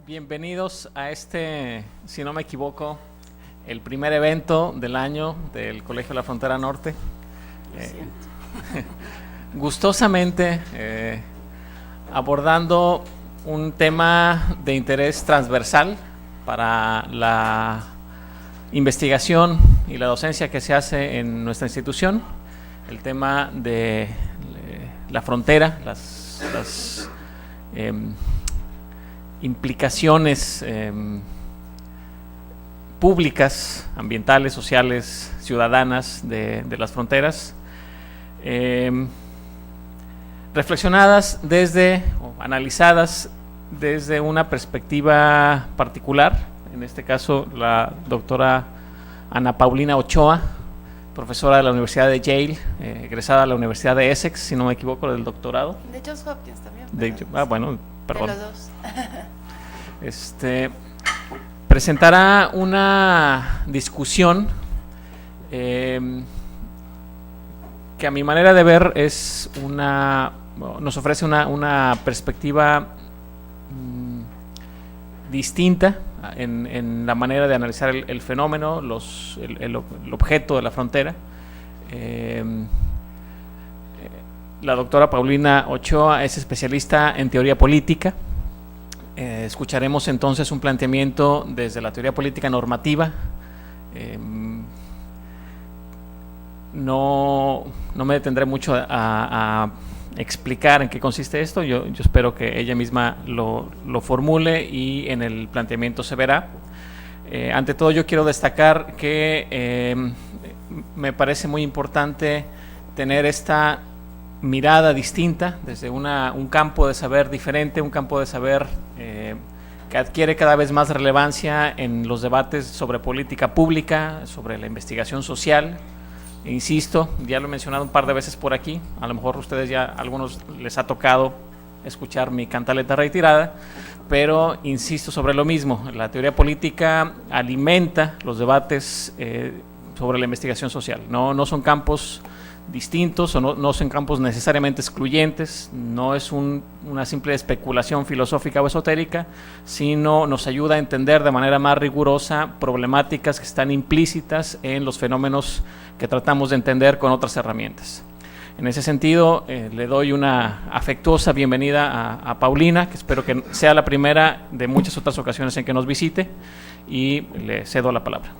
Bienvenidos a este, si no me equivoco, el primer evento del año del Colegio de la Frontera Norte. Gustosamente abordando un tema de interés transversal para la investigación y la docencia que se hace en nuestra institución, el tema de la frontera, las implicaciones públicas, ambientales, sociales, ciudadanas de las fronteras, reflexionadas desde, o analizadas desde una perspectiva particular, en este caso la doctora Ana Paulina Ochoa, profesora de la Universidad de Yale, egresada de la Universidad de Essex, si no me equivoco, del doctorado. De Johns Hopkins también. Bueno, perdón. De los dos. Presentará una discusión que a mi manera de ver es nos ofrece una perspectiva distinta en la manera de analizar el fenómeno, el objeto de la frontera. La doctora Paulina Ochoa es especialista en teoría política. Escucharemos entonces un planteamiento desde la teoría política normativa. No me detendré mucho a explicar en qué consiste esto. Yo espero que ella misma lo formule y en el planteamiento se verá. Ante todo, yo quiero destacar que me parece muy importante tener esta mirada distinta desde un campo de saber diferente, un campo de saber que adquiere cada vez más relevancia en los debates sobre política pública, sobre la investigación social. Insisto, ya lo he mencionado un par de veces por aquí, a lo mejor ustedes ya, a algunos les ha tocado escuchar mi cantaleta reiterada, pero insisto sobre lo mismo, la teoría política alimenta los debates sobre la investigación social. No son campos distintos o no son campos necesariamente excluyentes, no es una simple especulación filosófica o esotérica, sino nos ayuda a entender de manera más rigurosa problemáticas que están implícitas en los fenómenos que tratamos de entender con otras herramientas. En ese sentido, le doy una afectuosa bienvenida a Paulina, que espero que sea la primera de muchas otras ocasiones en que nos visite, y le cedo la palabra.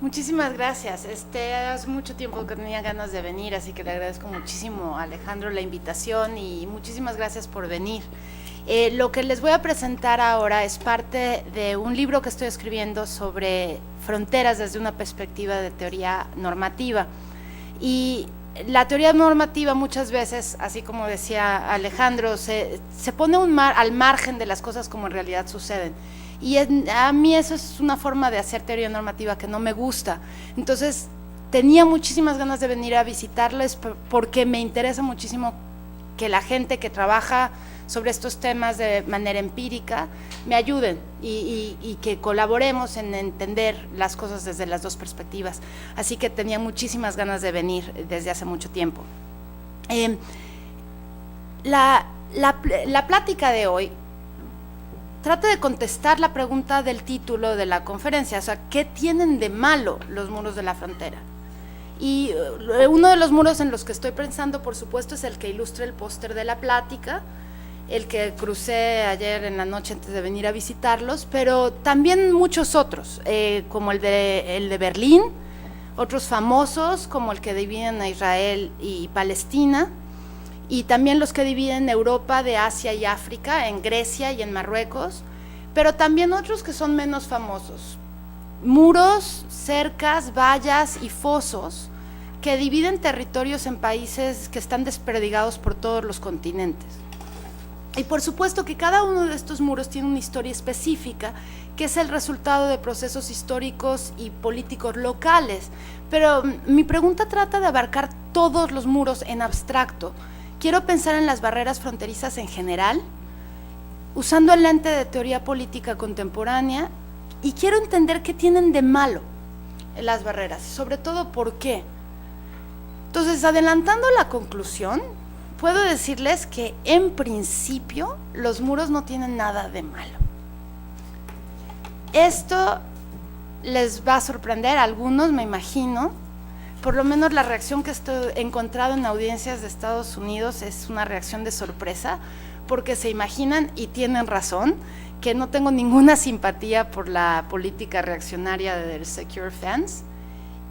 Muchísimas gracias. Hace mucho tiempo que tenía ganas de venir, así que le agradezco muchísimo a Alejandro la invitación y muchísimas gracias por venir. Lo que les voy a presentar ahora es parte de un libro que estoy escribiendo sobre fronteras desde una perspectiva de teoría normativa. Y la teoría normativa muchas veces, así como decía Alejandro, se pone al margen de las cosas como en realidad suceden. Y a mí eso es una forma de hacer teoría normativa que no me gusta. Entonces, tenía muchísimas ganas de venir a visitarles porque me interesa muchísimo que la gente que trabaja sobre estos temas de manera empírica me ayuden y que colaboremos en entender las cosas desde las dos perspectivas. Así que tenía muchísimas ganas de venir desde hace mucho tiempo. La plática de hoy trata de contestar la pregunta del título de la conferencia, o sea, ¿qué tienen de malo los muros de la frontera? Y uno de los muros en los que estoy pensando, por supuesto, es el que ilustra el póster de la plática, el que crucé ayer en la noche antes de venir a visitarlos, pero también muchos otros, como el de Berlín, otros famosos, como el que dividen a Israel y Palestina, y también los que dividen Europa de Asia y África, en Grecia y en Marruecos, pero también otros que son menos famosos. Muros, cercas, vallas y fosos que dividen territorios en países que están desperdigados por todos los continentes. Y por supuesto que cada uno de estos muros tiene una historia específica, que es el resultado de procesos históricos y políticos locales. Pero mi pregunta trata de abarcar todos los muros en abstracto. Quiero pensar en las barreras fronterizas en general, usando el lente de teoría política contemporánea, y quiero entender qué tienen de malo las barreras, sobre todo por qué. Entonces, adelantando la conclusión, puedo decirles que en principio los muros no tienen nada de malo. Esto les va a sorprender a algunos, me imagino. Por lo menos la reacción que he encontrado en audiencias de Estados Unidos es una reacción de sorpresa, porque se imaginan, y tienen razón, que no tengo ninguna simpatía por la política reaccionaria del Secure Fence,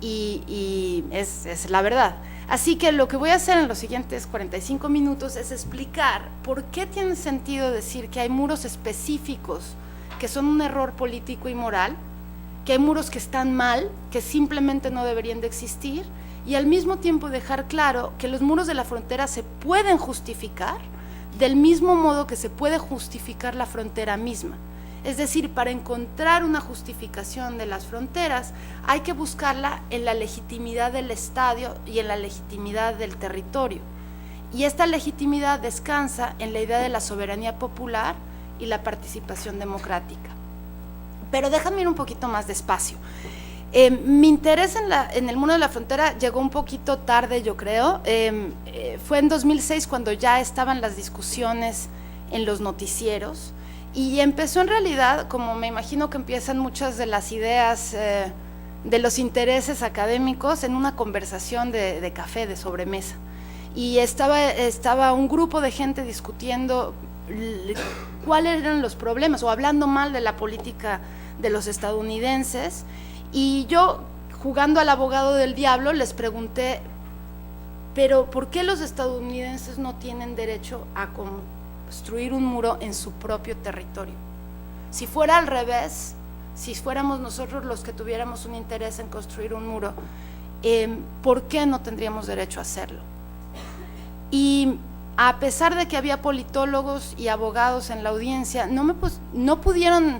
y es la verdad. Así que lo que voy a hacer en los siguientes 45 minutos es explicar por qué tiene sentido decir que hay muros específicos que son un error político y moral, que hay muros que están mal, que simplemente no deberían de existir, y al mismo tiempo dejar claro que los muros de la frontera se pueden justificar del mismo modo que se puede justificar la frontera misma. Es decir, para encontrar una justificación de las fronteras hay que buscarla en la legitimidad del Estado y en la legitimidad del territorio. Y esta legitimidad descansa en la idea de la soberanía popular y la participación democrática. Pero déjame ir un poquito más despacio. Mi interés en el muro de la frontera llegó un poquito tarde, yo creo. Fue en 2006 cuando ya estaban las discusiones en los noticieros, y empezó en realidad, como me imagino que empiezan muchas de las ideas de los intereses académicos, en una conversación de café, de sobremesa. Y estaba un grupo de gente discutiendo cuáles eran los problemas, o hablando mal de la política de los estadounidenses, y yo, jugando al abogado del diablo, les pregunté, pero ¿por qué los estadounidenses no tienen derecho a construir un muro en su propio territorio? Si fuera al revés, si fuéramos nosotros los que tuviéramos un interés en construir un muro, ¿por qué no tendríamos derecho a hacerlo? Y a pesar de que había politólogos y abogados en la audiencia, no pudieron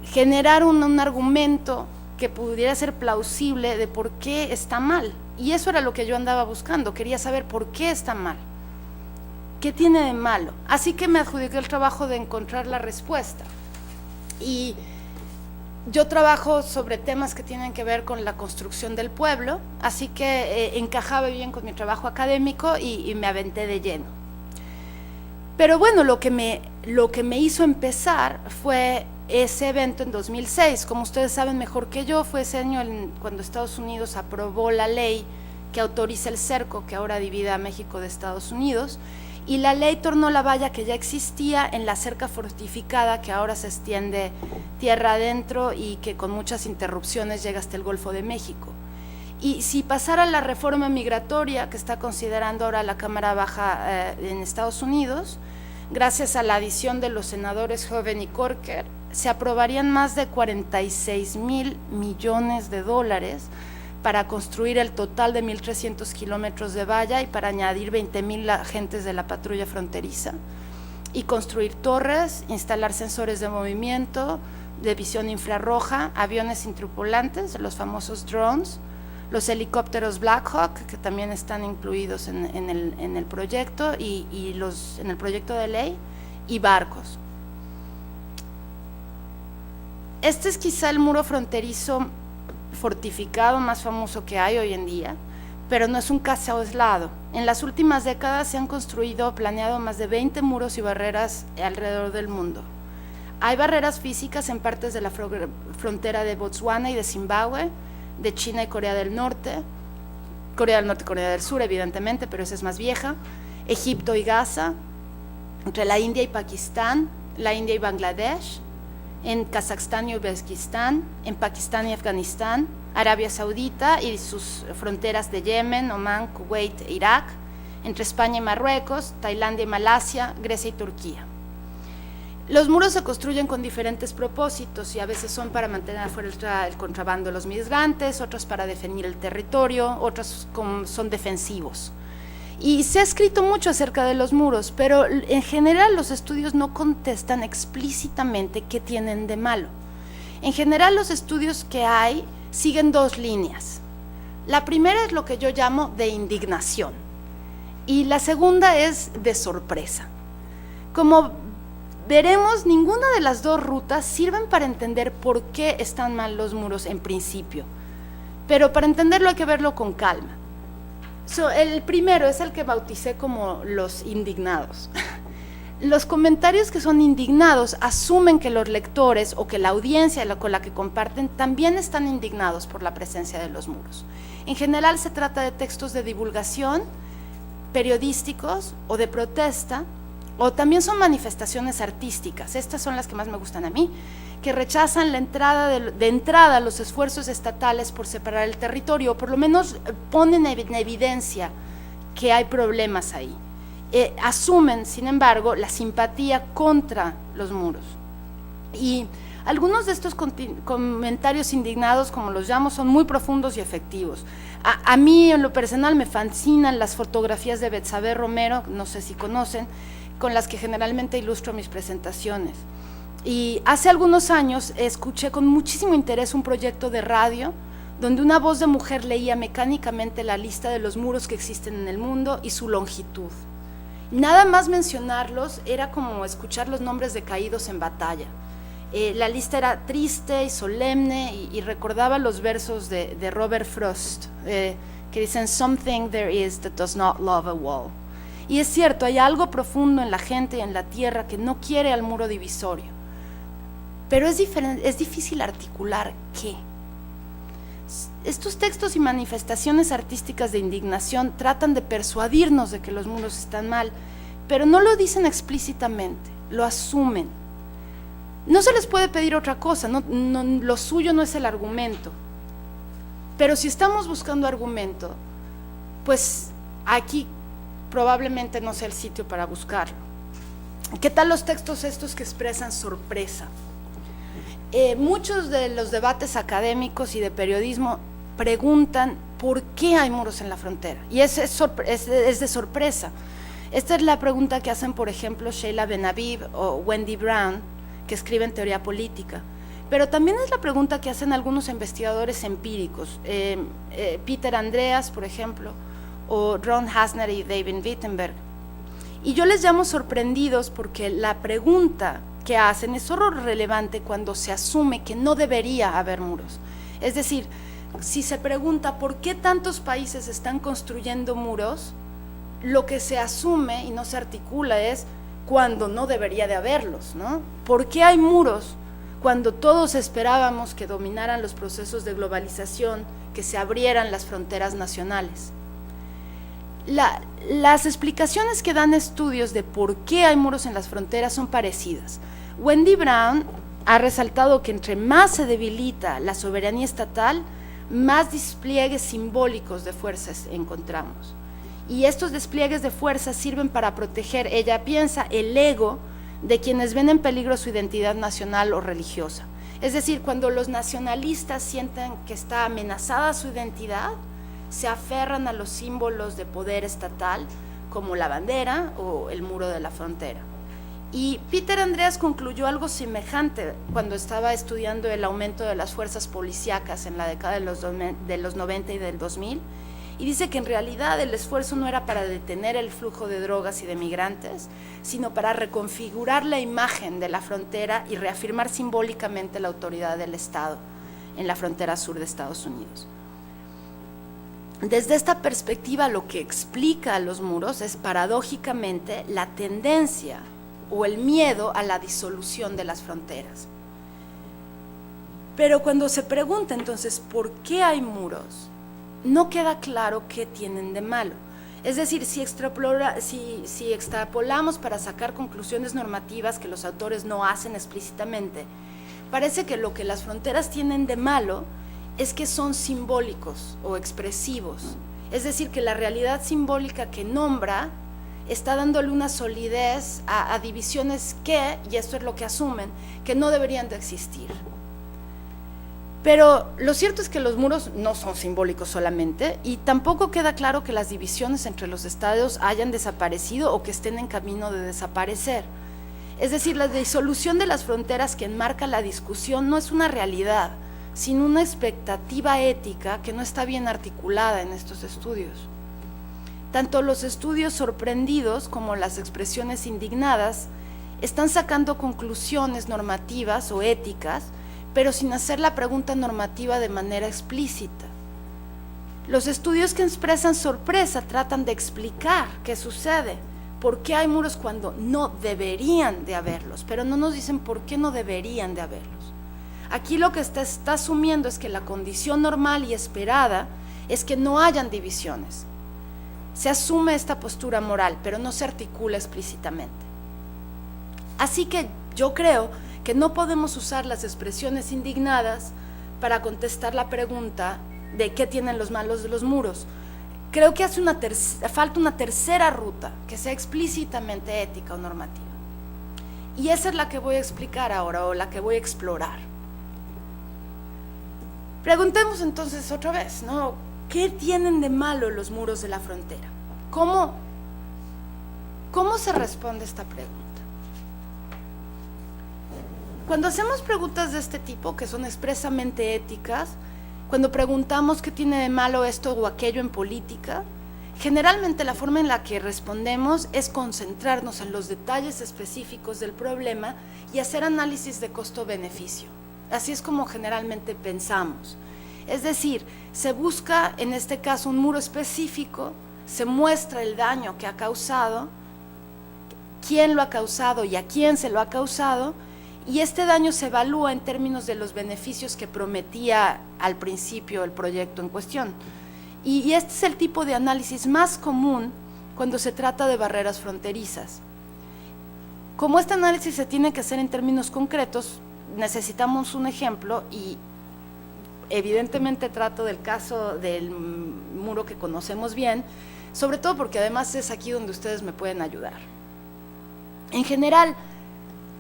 generar un argumento que pudiera ser plausible de por qué está mal. Y eso era lo que yo andaba buscando, quería saber por qué está mal, qué tiene de malo. Así que me adjudiqué el trabajo de encontrar la respuesta. Y yo trabajo sobre temas que tienen que ver con la construcción del pueblo, así que encajaba bien con mi trabajo académico y me aventé de lleno. Pero bueno, lo que me hizo empezar fue ese evento en 2006. Como ustedes saben mejor que yo, fue ese año cuando Estados Unidos aprobó la ley que autoriza el cerco, que ahora divide a México de Estados Unidos, y la ley tornó la valla que ya existía en la cerca fortificada, que ahora se extiende tierra adentro y que con muchas interrupciones llega hasta el Golfo de México. Y si pasara la reforma migratoria que está considerando ahora la Cámara Baja en Estados Unidos, gracias a la adición de los senadores Hoeven y Corker, se aprobarían más de 46,000 millones de dólares para construir el total de 1,300 kilómetros de valla y para añadir 20,000 agentes de la patrulla fronteriza, y construir torres, instalar sensores de movimiento, de visión infrarroja, aviones sin tripulantes, los famosos drones, los helicópteros Black Hawk, que también están incluidos en el proyecto en el proyecto de ley, y barcos. Este es quizá el muro fronterizo fortificado más famoso que hay hoy en día, pero no es un caso aislado. En las últimas décadas se han construido, planeado más de 20 muros y barreras alrededor del mundo. Hay barreras físicas en partes de la frontera de Botswana y de Zimbabue, de China y Corea del Norte, Corea del Sur evidentemente, pero esa es más vieja, Egipto y Gaza, entre la India y Pakistán, la India y Bangladesh, en Kazajstán y Uzbekistán, en Pakistán y Afganistán, Arabia Saudita y sus fronteras de Yemen, Omán, Kuwait e Irak, entre España y Marruecos, Tailandia y Malasia, Grecia y Turquía. Los muros se construyen con diferentes propósitos y a veces son para mantener afuera el contrabando de los migrantes, otros para definir el territorio, otros son defensivos. Y se ha escrito mucho acerca de los muros, pero en general los estudios no contestan explícitamente qué tienen de malo. En general los estudios que hay siguen dos líneas. La primera es lo que yo llamo de indignación y la segunda es de sorpresa. Como veremos, ninguna de las dos rutas sirven para entender por qué están mal los muros en principio, pero para entenderlo hay que verlo con calma. El primero es el que bauticé como los indignados. Los comentarios que son indignados asumen que los lectores o que la audiencia con la que comparten también están indignados por la presencia de los muros. En general se trata de textos de divulgación, periodísticos o de protesta, o también son manifestaciones artísticas, estas son las que más me gustan a mí, que rechazan la entrada de entrada los esfuerzos estatales por separar el territorio, o por lo menos ponen en evidencia que hay problemas ahí. Asumen, sin embargo, la simpatía contra los muros. Y algunos de estos comentarios indignados, como los llamo, son muy profundos y efectivos. A mí, en lo personal, me fascinan las fotografías de Betsabe Romero, no sé si conocen, con las que generalmente ilustro mis presentaciones. Y hace algunos años escuché con muchísimo interés un proyecto de radio donde una voz de mujer leía mecánicamente la lista de los muros que existen en el mundo y su longitud. Nada más mencionarlos era como escuchar los nombres de caídos en batalla. La lista era triste y solemne y recordaba los versos de Robert Frost, que dicen "Something there is that does not love a wall". Y es cierto, hay algo profundo en la gente y en la tierra que no quiere al muro divisorio. Pero es difícil articular qué. Estos textos y manifestaciones artísticas de indignación tratan de persuadirnos de que los muros están mal, pero no lo dicen explícitamente, lo asumen. No se les puede pedir otra cosa, lo suyo no es el argumento. Pero si estamos buscando argumento, pues aquí probablemente no sea el sitio para buscarlo. ¿Qué tal los textos estos que expresan sorpresa? Muchos de los debates académicos y de periodismo preguntan por qué hay muros en la frontera, y es de sorpresa. Esta es la pregunta que hacen, por ejemplo, Sheila Ben-Aviv o Wendy Brown, que escriben teoría política, pero también es la pregunta que hacen algunos investigadores empíricos, Peter Andreas, por ejemplo, o Ron Hasner y David Wittenberg. Y yo les llamo sorprendidos porque la pregunta que hacen es solo relevante cuando se asume que no debería haber muros. Es decir, si se pregunta por qué tantos países están construyendo muros, lo que se asume y no se articula es cuando no debería de haberlos, ¿no? ¿Por qué hay muros cuando todos esperábamos que dominaran los procesos de globalización, que se abrieran las fronteras nacionales? Las explicaciones que dan estudios de por qué hay muros en las fronteras son parecidas. Wendy Brown ha resaltado que entre más se debilita la soberanía estatal, más despliegues simbólicos de fuerzas encontramos. Y estos despliegues de fuerzas sirven para proteger, ella piensa, el ego de quienes ven en peligro su identidad nacional o religiosa. Es decir, cuando los nacionalistas sienten que está amenazada su identidad, se aferran a los símbolos de poder estatal, como la bandera o el muro de la frontera. Y Peter Andreas concluyó algo semejante cuando estaba estudiando el aumento de las fuerzas policíacas en la década de los 90 y del 2000, y dice que en realidad el esfuerzo no era para detener el flujo de drogas y de migrantes, sino para reconfigurar la imagen de la frontera y reafirmar simbólicamente la autoridad del Estado en la frontera sur de Estados Unidos. Desde esta perspectiva, lo que explica a los muros es paradójicamente la tendencia o el miedo a la disolución de las fronteras. Pero cuando se pregunta entonces por qué hay muros, no queda claro qué tienen de malo. Es decir, si extrapolamos para sacar conclusiones normativas que los autores no hacen explícitamente, parece que lo que las fronteras tienen de malo es que son simbólicos o expresivos. Es decir, que la realidad simbólica que nombra está dándole una solidez a divisiones que, y esto es lo que asumen, que no deberían de existir. Pero lo cierto es que los muros no son simbólicos solamente, y tampoco queda claro que las divisiones entre los estados hayan desaparecido o que estén en camino de desaparecer. Es decir, la disolución de las fronteras que enmarca la discusión no es una realidad, sino una expectativa ética que no está bien articulada en estos estudios. Tanto los estudios sorprendidos como las expresiones indignadas están sacando conclusiones normativas o éticas, pero sin hacer la pregunta normativa de manera explícita. Los estudios que expresan sorpresa tratan de explicar qué sucede, por qué hay muros cuando no deberían de haberlos, pero no nos dicen por qué no deberían de haberlos. Aquí lo que está asumiendo es que la condición normal y esperada es que no hayan divisiones. Se asume esta postura moral, pero no se articula explícitamente. Así que yo creo que no podemos usar las expresiones indignadas para contestar la pregunta de qué tienen los malos de los muros. Creo que falta una tercera ruta que sea explícitamente ética o normativa. Y esa es la que voy a explicar ahora, o la que voy a explorar. Preguntemos entonces otra vez, ¿no? ¿Qué tienen de malo los muros de la frontera? ¿Cómo se responde esta pregunta? Cuando hacemos preguntas de este tipo, que son expresamente éticas, cuando preguntamos qué tiene de malo esto o aquello en política, generalmente la forma en la que respondemos es concentrarnos en los detalles específicos del problema y hacer análisis de costo-beneficio. Así es como generalmente pensamos. Es decir, se busca en este caso un muro específico, se muestra el daño que ha causado, quién lo ha causado y a quién se lo ha causado, y este daño se evalúa en términos de los beneficios que prometía al principio el proyecto en cuestión. Y este es el tipo de análisis más común cuando se trata de barreras fronterizas. Como este análisis se tiene que hacer en términos concretos, necesitamos un ejemplo, y evidentemente trato del caso del muro que conocemos bien, sobre todo porque además es aquí donde ustedes me pueden ayudar. En general,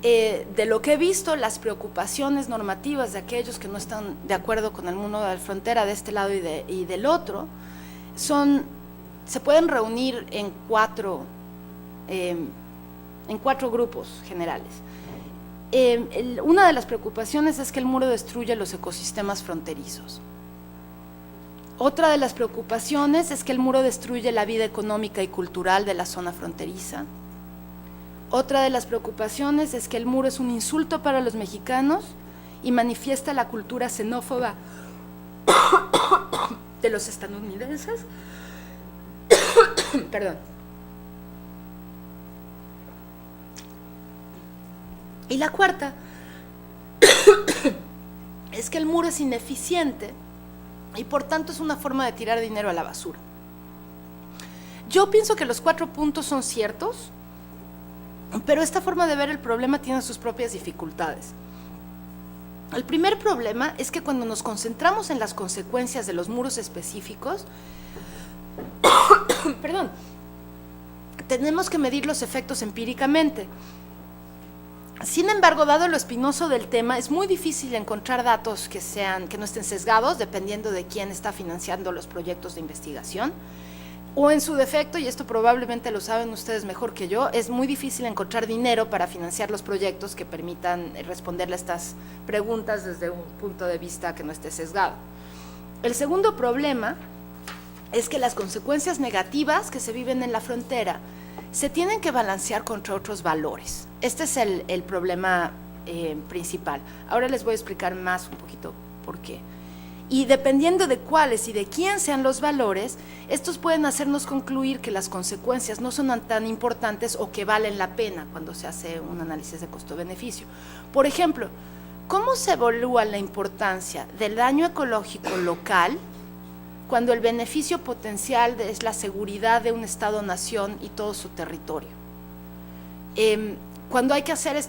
de lo que he visto, las preocupaciones normativas de aquellos que no están de acuerdo con el muro de la frontera de este lado y del otro, se pueden reunir en cuatro grupos generales. Una de las preocupaciones es que el muro destruye los ecosistemas fronterizos. Otra de las preocupaciones es que el muro destruye la vida económica y cultural de la zona fronteriza. Otra de las preocupaciones es que el muro es un insulto para los mexicanos y manifiesta la cultura xenófoba de los estadounidenses. Perdón. Y la cuarta es que el muro es ineficiente y por tanto es una forma de tirar dinero a la basura. Yo pienso que los 4 puntos son ciertos, pero esta forma de ver el problema tiene sus propias dificultades. El primer problema es que cuando nos concentramos en las consecuencias de los muros específicos, perdón, tenemos que medir los efectos empíricamente. Sin embargo, dado lo espinoso del tema, es muy difícil encontrar datos que no estén sesgados, dependiendo de quién está financiando los proyectos de investigación. O en su defecto, y esto probablemente lo saben ustedes mejor que yo, es muy difícil encontrar dinero para financiar los proyectos que permitan responderle a estas preguntas desde un punto de vista que no esté sesgado. El segundo problema es que las consecuencias negativas que se viven en la frontera se tienen que balancear contra otros valores. Este es el problema principal. Ahora les voy a explicar más un poquito por qué. Y dependiendo de cuáles y de quién sean los valores, estos pueden hacernos concluir que las consecuencias no son tan importantes o que valen la pena cuando se hace un análisis de costo-beneficio. Por ejemplo, ¿cómo se evalúa la importancia del daño ecológico local cuando el beneficio potencial es la seguridad de un Estado-nación y todo su territorio? Cuando hay que hacer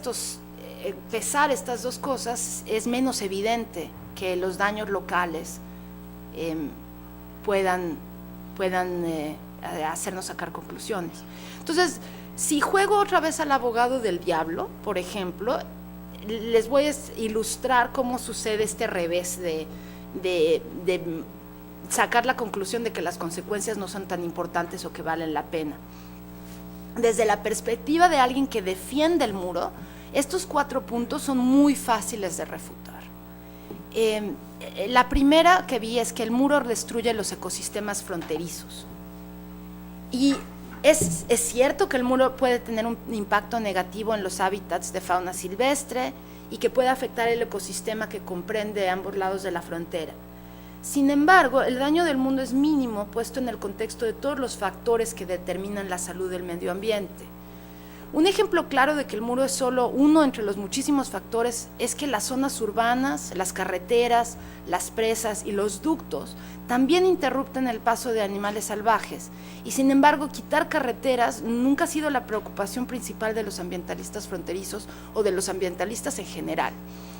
pesar estas dos cosas, es menos evidente que los daños locales puedan hacernos sacar conclusiones. Entonces, si juego otra vez al abogado del diablo, por ejemplo, les voy a ilustrar cómo sucede este revés de sacar la conclusión de que las consecuencias no son tan importantes o que valen la pena. Desde la perspectiva de alguien que defiende el muro, estos 4 puntos son muy fáciles de refutar. La primera que vi es que el muro destruye los ecosistemas fronterizos. Y es cierto que el muro puede tener un impacto negativo en los hábitats de fauna silvestre y que puede afectar el ecosistema que comprende ambos lados de la frontera. Sin embargo, el daño del mundo es mínimo puesto en el contexto de todos los factores que determinan la salud del medio ambiente. Un ejemplo claro de que el muro es solo uno entre los muchísimos factores es que las zonas urbanas, las carreteras, las presas y los ductos también interrumpen el paso de animales salvajes, y sin embargo quitar carreteras nunca ha sido la preocupación principal de los ambientalistas fronterizos o de los ambientalistas en general.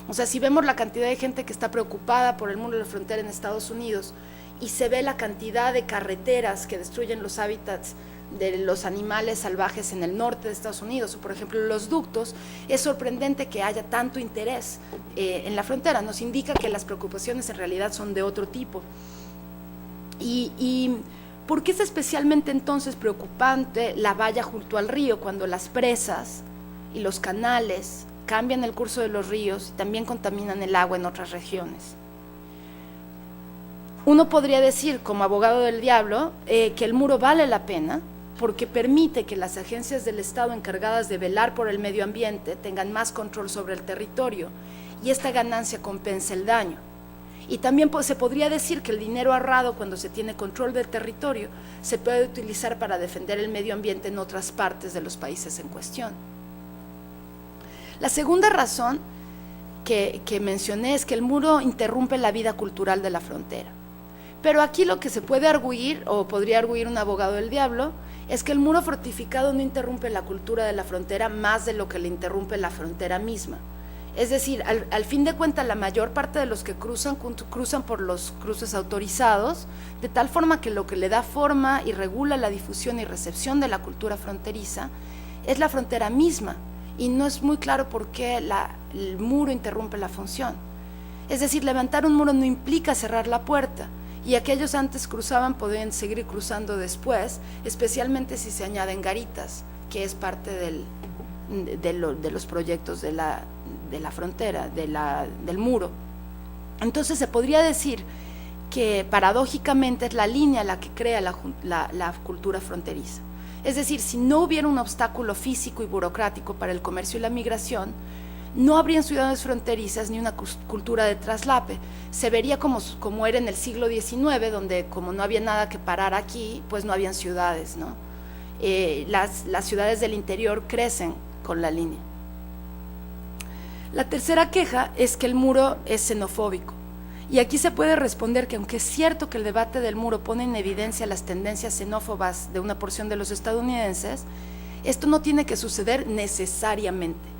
O sea, si vemos la cantidad de gente que está preocupada por el muro de la frontera en Estados Unidos y se ve la cantidad de carreteras que destruyen los hábitats de los animales salvajes en el norte de Estados Unidos, o por ejemplo los ductos, es sorprendente que haya tanto interés en la frontera. Nos indica que las preocupaciones en realidad son de otro tipo. ¿Y por qué es especialmente entonces preocupante la valla junto al río cuando las presas y los canales cambian el curso de los ríos y también contaminan el agua en otras regiones? Uno podría decir, como abogado del diablo, que el muro vale la pena porque permite que las agencias del Estado encargadas de velar por el medio ambiente tengan más control sobre el territorio, y esta ganancia compensa el daño. Y también se podría decir que el dinero ahorrado cuando se tiene control del territorio se puede utilizar para defender el medio ambiente en otras partes de los países en cuestión. La segunda razón que mencioné es que el muro interrumpe la vida cultural de la frontera. Pero aquí lo que se puede arguir, o podría arguir un abogado del diablo, es que el muro fortificado no interrumpe la cultura de la frontera más de lo que le interrumpe la frontera misma. Es decir, al fin de cuentas, la mayor parte de los que cruzan por los cruces autorizados, de tal forma que lo que le da forma y regula la difusión y recepción de la cultura fronteriza es la frontera misma, y no es muy claro por qué el muro interrumpe la función. Es decir, levantar un muro no implica cerrar la puerta, y aquellos antes cruzaban podrían seguir cruzando después, especialmente si se añaden garitas, que es parte de los proyectos de la frontera, del muro. Entonces se podría decir que paradójicamente es la línea la que crea la cultura fronteriza. Es decir, si no hubiera un obstáculo físico y burocrático para el comercio y la migración, no habrían ciudades fronterizas ni una cultura de traslape. Se vería como era en el siglo XIX, donde como no había nada que parar aquí, pues no habían ciudades, ¿no? Las ciudades del interior crecen con la línea. La tercera queja es que el muro es xenofóbico. Y aquí se puede responder que aunque es cierto que el debate del muro pone en evidencia las tendencias xenófobas de una porción de los estadounidenses, esto no tiene que suceder necesariamente.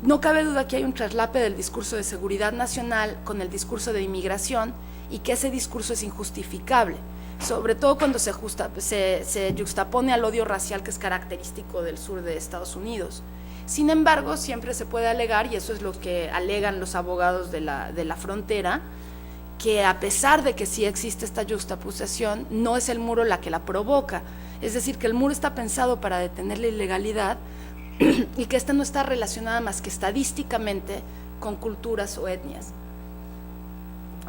No cabe duda que hay un traslape del discurso de seguridad nacional con el discurso de inmigración, y que ese discurso es injustificable, sobre todo cuando se yuxtapone al odio racial que es característico del sur de Estados Unidos. Sin embargo, siempre se puede alegar, y eso es lo que alegan los abogados de la frontera, que a pesar de que sí existe esta yuxtaposición, no es el muro la que la provoca. Es decir, que el muro está pensado para detener la ilegalidad y que esta no está relacionada más que estadísticamente con culturas o etnias.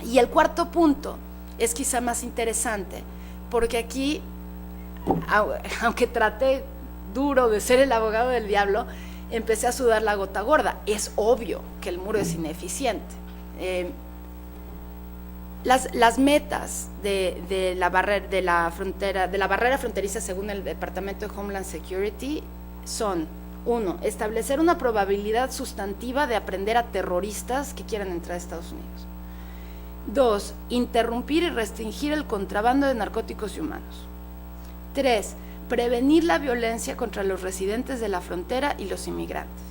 Y el cuarto punto es quizá más interesante, porque aquí, aunque traté duro de ser el abogado del diablo, empecé a sudar la gota gorda. Es obvio que el muro es ineficiente. Las metas de la barrera fronteriza, según el Departamento de Homeland Security, son: 1. Establecer una probabilidad sustantiva de aprender a terroristas que quieran entrar a Estados Unidos. 2. Interrumpir y restringir el contrabando de narcóticos y humanos. 3. Prevenir la violencia contra los residentes de la frontera y los inmigrantes.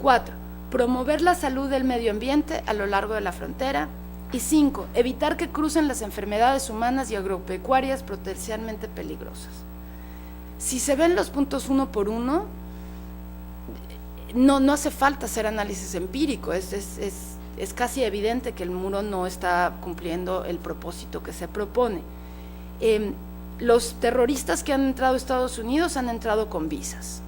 4. Promover la salud del medio ambiente a lo largo de la frontera. Y 5. Evitar que crucen las enfermedades humanas y agropecuarias potencialmente peligrosas. Si se ven los puntos uno por uno, no hace falta hacer análisis empírico, es casi evidente que el muro no está cumpliendo el propósito que se propone. Los terroristas que han entrado a Estados Unidos han entrado con visas,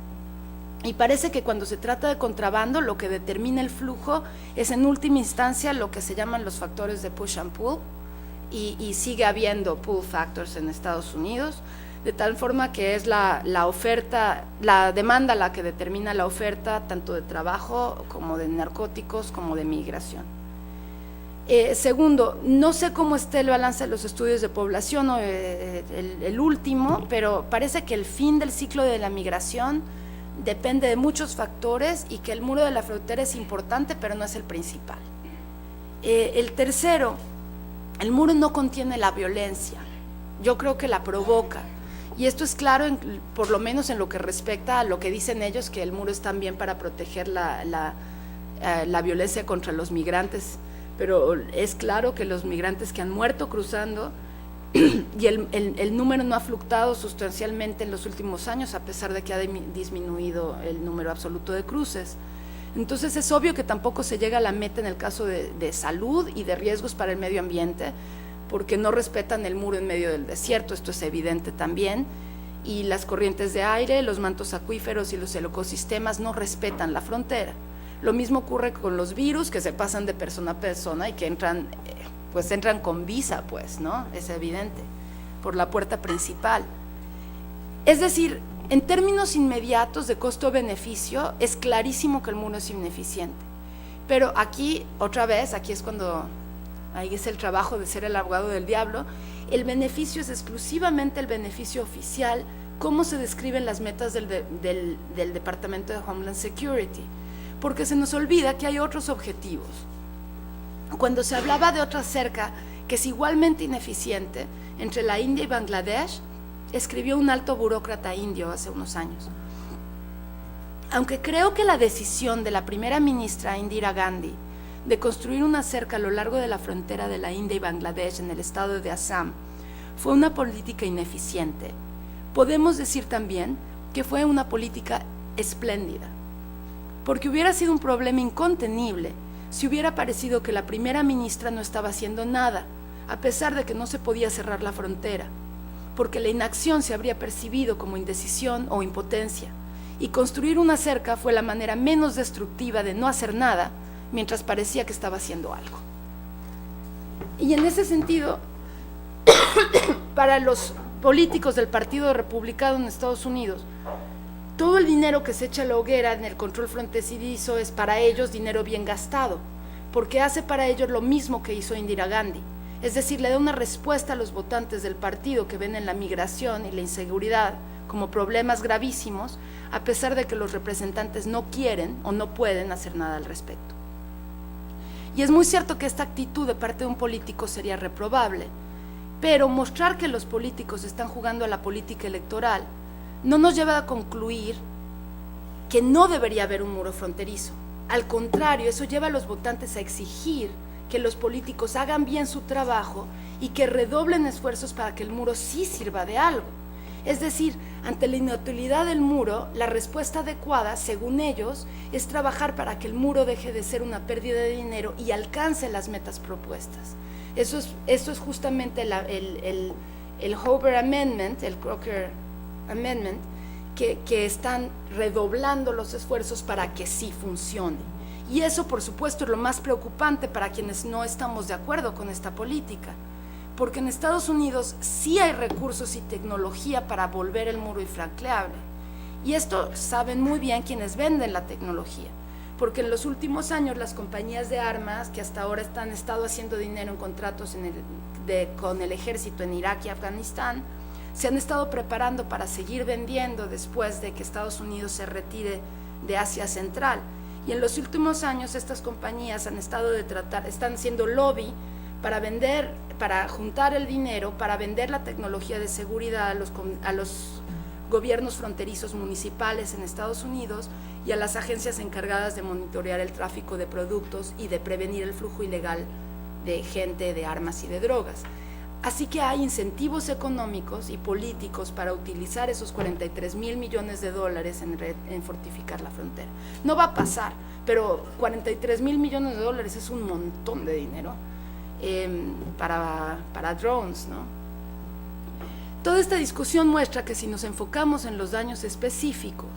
y parece que cuando se trata de contrabando, lo que determina el flujo es en última instancia lo que se llaman los factores de push and pull, y sigue habiendo pull factors en Estados Unidos, de tal forma que es la oferta, la demanda la que determina la oferta tanto de trabajo como de narcóticos como de migración. Segundo, no sé cómo esté el balance de los estudios de población, o el último, pero parece que el fin del ciclo de la migración depende de muchos factores y que el muro de la frontera es importante, pero no es el principal. El tercero, el muro no contiene la violencia, yo creo que la provoca. Y esto es claro, por lo menos en lo que respecta a lo que dicen ellos, que el muro es también para proteger la violencia contra los migrantes, pero es claro que los migrantes que han muerto cruzando, y el número no ha fluctuado sustancialmente en los últimos años, a pesar de que ha disminuido el número absoluto de cruces. Entonces es obvio que tampoco se llega a la meta en el caso de salud y de riesgos para el medio ambiente, porque no respetan el muro en medio del desierto, esto es evidente también, y las corrientes de aire, los mantos acuíferos y los ecosistemas no respetan la frontera. Lo mismo ocurre con los virus, que se pasan de persona a persona y que entran con visa, pues, ¿no? Es evidente, por la puerta principal. Es decir, en términos inmediatos de costo-beneficio, es clarísimo que el muro es ineficiente. Pero aquí, otra vez, aquí es cuando, ahí es el trabajo de ser el abogado del diablo, el beneficio es exclusivamente el beneficio oficial, como se describen las metas del Departamento de Homeland Security, porque se nos olvida que hay otros objetivos. Cuando se hablaba de otra cerca que es igualmente ineficiente entre la India y Bangladesh, escribió un alto burócrata indio hace unos años. Aunque creo que la decisión de la primera ministra Indira Gandhi de construir una cerca a lo largo de la frontera de la India y Bangladesh en el estado de Assam fue una política ineficiente, podemos decir también que fue una política espléndida, porque hubiera sido un problema incontenible si hubiera parecido que la primera ministra no estaba haciendo nada, a pesar de que no se podía cerrar la frontera, porque la inacción se habría percibido como indecisión o impotencia, y construir una cerca fue la manera menos destructiva de no hacer nada, mientras parecía que estaba haciendo algo. Y en ese sentido, para los políticos del Partido Republicano en Estados Unidos, todo el dinero que se echa a la hoguera en el control fronterizo es para ellos dinero bien gastado, porque hace para ellos lo mismo que hizo Indira Gandhi, es decir, le da una respuesta a los votantes del partido que ven en la migración y la inseguridad como problemas gravísimos, a pesar de que los representantes no quieren o no pueden hacer nada al respecto. Y es muy cierto que esta actitud de parte de un político sería reprobable, pero mostrar que los políticos están jugando a la política electoral no nos lleva a concluir que no debería haber un muro fronterizo. Al contrario, eso lleva a los votantes a exigir que los políticos hagan bien su trabajo y que redoblen esfuerzos para que el muro sí sirva de algo. Es decir, ante la inutilidad del muro, la respuesta adecuada, según ellos, es trabajar para que el muro deje de ser una pérdida de dinero y alcance las metas propuestas. Eso es justamente el Hoover Amendment, el Crocker Amendment, que están redoblando los esfuerzos para que sí funcione. Y eso, por supuesto, es lo más preocupante para quienes no estamos de acuerdo con esta política, porque en Estados Unidos sí hay recursos y tecnología para volver el muro infranqueable. Y esto saben muy bien quienes venden la tecnología, porque en los últimos años las compañías de armas que hasta ahora han estado haciendo dinero en contratos con el ejército en Irak y Afganistán, se han estado preparando para seguir vendiendo después de que Estados Unidos se retire de Asia Central. Y en los últimos años estas compañías están haciendo lobby para juntar el dinero, para vender la tecnología de seguridad a los gobiernos fronterizos municipales en Estados Unidos y a las agencias encargadas de monitorear el tráfico de productos y de prevenir el flujo ilegal de gente, de armas y de drogas. Así que hay incentivos económicos y políticos para utilizar esos 43 mil millones de dólares en fortificar la frontera. No va a pasar, pero 43 mil millones de dólares es un montón de dinero para drones, ¿no? Toda esta discusión muestra que si nos enfocamos en los daños específicos,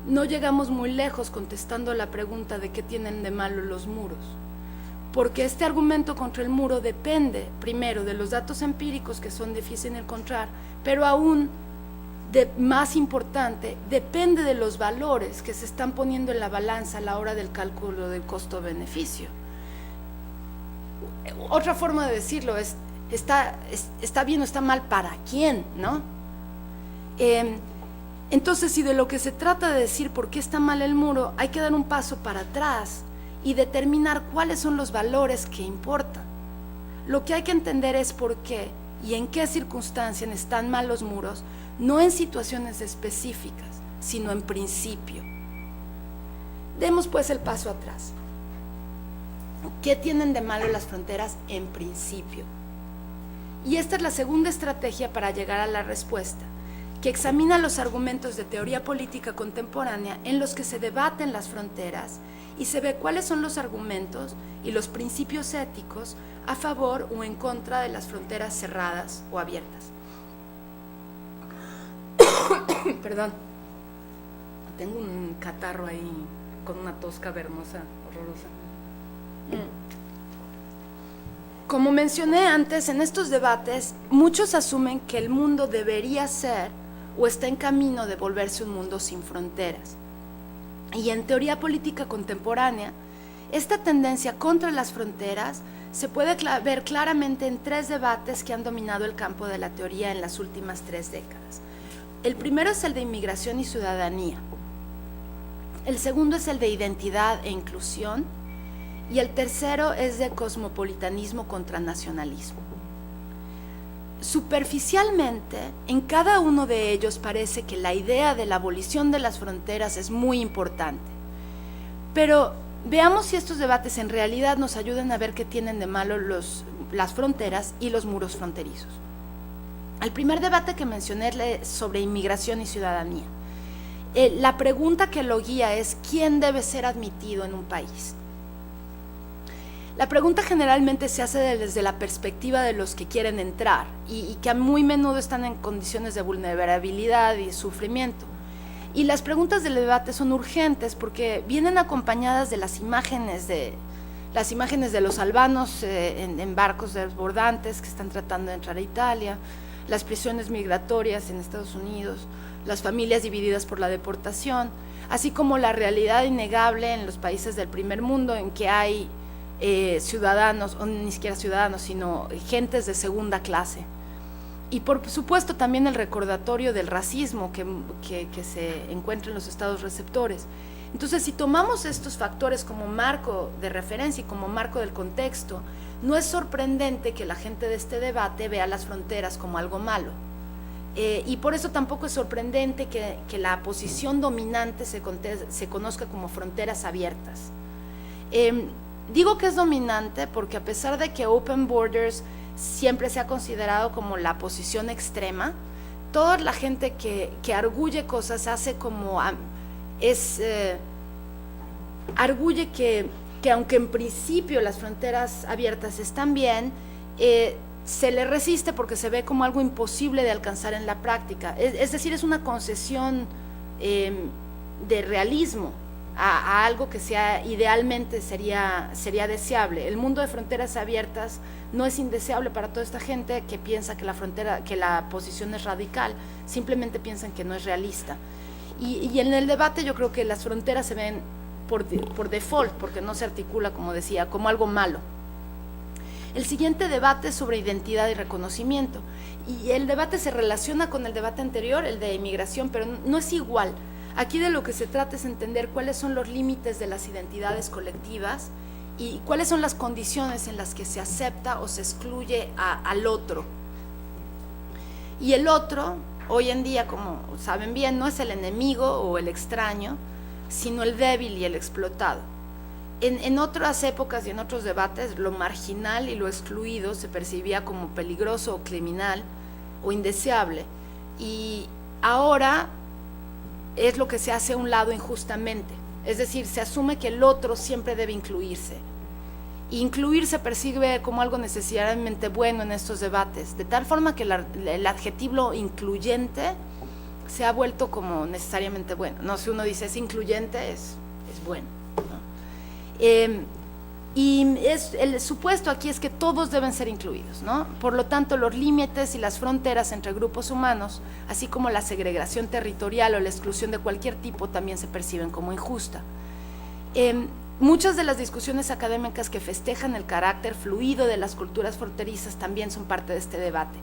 no llegamos muy lejos contestando la pregunta de qué tienen de malo los muros. Porque este argumento contra el muro depende, primero, de los datos empíricos que son difíciles de encontrar, pero aún más importante, depende de los valores que se están poniendo en la balanza a la hora del cálculo del costo-beneficio. Otra forma de decirlo es, está bien o está mal para quién, ¿no? Entonces, si de lo que se trata de decir por qué está mal el muro, hay que dar un paso para atrás y determinar cuáles son los valores que importan. Lo que hay que entender es por qué y en qué circunstancias están mal los muros, no en situaciones específicas, sino en principio. Demos pues el paso atrás. ¿Qué tienen de malo las fronteras en principio? Y esta es la segunda estrategia para llegar a la respuesta, que examina los argumentos de teoría política contemporánea en los que se debaten las fronteras y se ve cuáles son los argumentos y los principios éticos a favor o en contra de las fronteras cerradas o abiertas. Perdón, tengo un catarro ahí con una tos cavernosa horrorosa. Como mencioné antes, en estos debates muchos asumen que el mundo debería ser o está en camino de volverse un mundo sin fronteras. Y en teoría política contemporánea, esta tendencia contra las fronteras se puede ver claramente en tres debates que han dominado el campo de la teoría en las últimas 3 décadas. El primero es el de inmigración y ciudadanía. El segundo es el de identidad e inclusión. Y el tercero es de cosmopolitanismo contra nacionalismo. Superficialmente, en cada uno de ellos parece que la idea de la abolición de las fronteras es muy importante. Pero veamos si estos debates en realidad nos ayudan a ver qué tienen de malo las fronteras y los muros fronterizos. El primer debate que mencioné es sobre inmigración y ciudadanía. La pregunta que lo guía es ¿quién debe ser admitido en un país? La pregunta generalmente se hace desde la perspectiva de los que quieren entrar y que a muy menudo están en condiciones de vulnerabilidad y sufrimiento. Y las preguntas del debate son urgentes porque vienen acompañadas de las imágenes de los albanos en barcos desbordantes que están tratando de entrar a Italia, las presiones migratorias en Estados Unidos, las familias divididas por la deportación, así como la realidad innegable en los países del primer mundo en que hay ciudadanos, o ni siquiera ciudadanos, sino gentes de segunda clase. Y por supuesto también el recordatorio del racismo que se encuentra en los estados receptores. Entonces, si tomamos estos factores como marco de referencia y como marco del contexto, no es sorprendente que la gente de este debate vea las fronteras como algo malo. Y por eso tampoco es sorprendente que la posición dominante se conozca como fronteras abiertas. Digo que es dominante porque a pesar de que Open Borders siempre se ha considerado como la posición extrema, toda la gente que arguye cosas hace como arguye que aunque en principio las fronteras abiertas están bien, se le resiste porque se ve como algo imposible de alcanzar en la práctica. Es decir, es una concesión de realismo a algo que idealmente sería deseable. El mundo de fronteras abiertas no es indeseable para toda esta gente que piensa que la posición es radical, simplemente piensan que no es realista. Y en el debate yo creo que las fronteras se ven por default, porque no se articula, como decía, como algo malo. El siguiente debate es sobre identidad y reconocimiento, y el debate se relaciona con el debate anterior, el de inmigración, pero no es igual. Aquí de lo que se trata es entender cuáles son los límites de las identidades colectivas y cuáles son las condiciones en las que se acepta o se excluye al otro. Y el otro, hoy en día, como saben bien, no es el enemigo o el extraño, sino el débil y el explotado. En otras épocas y en otros debates, lo marginal y lo excluido se percibía como peligroso o criminal o indeseable. Y ahora es lo que se hace a un lado injustamente, es decir, se asume que el otro siempre debe incluirse. Incluir se percibe como algo necesariamente bueno en estos debates, de tal forma que el adjetivo incluyente se ha vuelto como necesariamente bueno. No, si uno dice es incluyente, es bueno, ¿no? Y el supuesto aquí es que todos deben ser incluidos, ¿no? Por lo tanto, los límites y las fronteras entre grupos humanos, así como la segregación territorial o la exclusión de cualquier tipo, también se perciben como injusta. Muchas de las discusiones académicas que festejan el carácter fluido de las culturas fronterizas también son parte de este debate.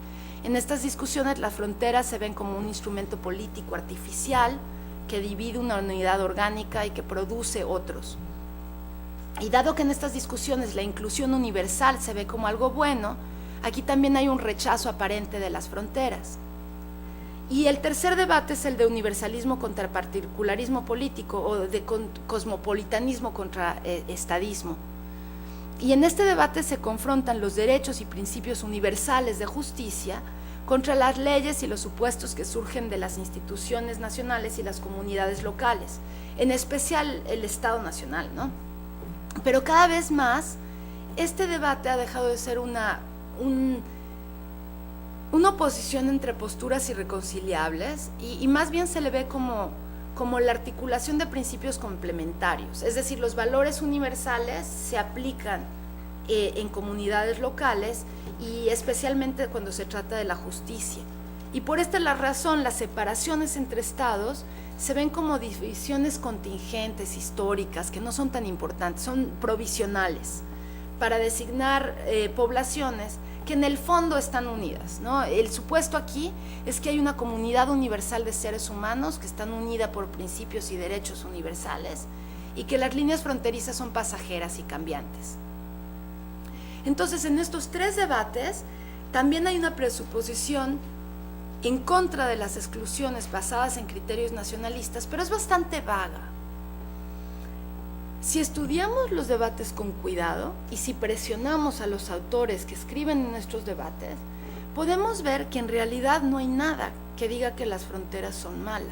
En estas discusiones las fronteras se ven como un instrumento político artificial que divide una unidad orgánica y que produce otros. Y dado que en estas discusiones la inclusión universal se ve como algo bueno, aquí también hay un rechazo aparente de las fronteras. Y el tercer debate es el de universalismo contra particularismo político o de cosmopolitanismo contra estadismo. Y en este debate se confrontan los derechos y principios universales de justicia contra las leyes y los supuestos que surgen de las instituciones nacionales y las comunidades locales, en especial el Estado Nacional, ¿no? Pero cada vez más este debate ha dejado de ser una oposición entre posturas irreconciliables y más bien se le ve como la articulación de principios complementarios, es decir, los valores universales se aplican en comunidades locales y especialmente cuando se trata de la justicia. Y por esta la razón, las separaciones entre estados se ven como divisiones contingentes, históricas, que no son tan importantes, son provisionales, para designar poblaciones que en el fondo están unidas, ¿no? El supuesto aquí es que hay una comunidad universal de seres humanos que están unida por principios y derechos universales y que las líneas fronterizas son pasajeras y cambiantes. Entonces, en estos tres debates también hay una presuposición en contra de las exclusiones basadas en criterios nacionalistas, pero es bastante vaga. Si estudiamos los debates con cuidado y si presionamos a los autores que escriben en nuestros debates, podemos ver que en realidad no hay nada que diga que las fronteras son malas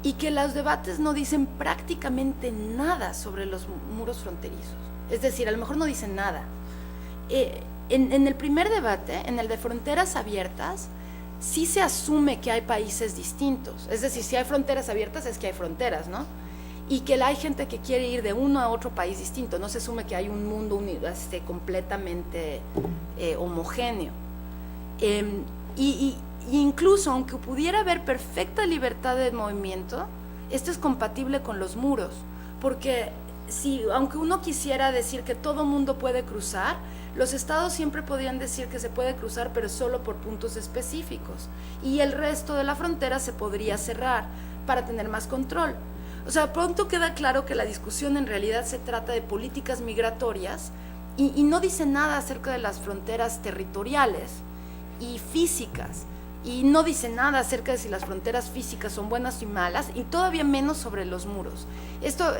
y que los debates no dicen prácticamente nada sobre los muros fronterizos. Es decir, a lo mejor no dicen nada. En el primer debate, en el de fronteras abiertas, sí se asume que hay países distintos. Es decir, si hay fronteras abiertas es que hay fronteras, ¿no? Y que hay gente que quiere ir de uno a otro país distinto, no se asume que hay un mundo completamente homogéneo. Y incluso aunque pudiera haber perfecta libertad de movimiento, esto es compatible con los muros, porque aunque uno quisiera decir que todo mundo puede cruzar, los estados siempre podrían decir que se puede cruzar, pero solo por puntos específicos, y el resto de la frontera se podría cerrar para tener más control. O sea, pronto queda claro que la discusión en realidad se trata de políticas migratorias y no dice nada acerca de las fronteras territoriales y físicas, y no dice nada acerca de si las fronteras físicas son buenas y malas, y todavía menos sobre los muros. Esto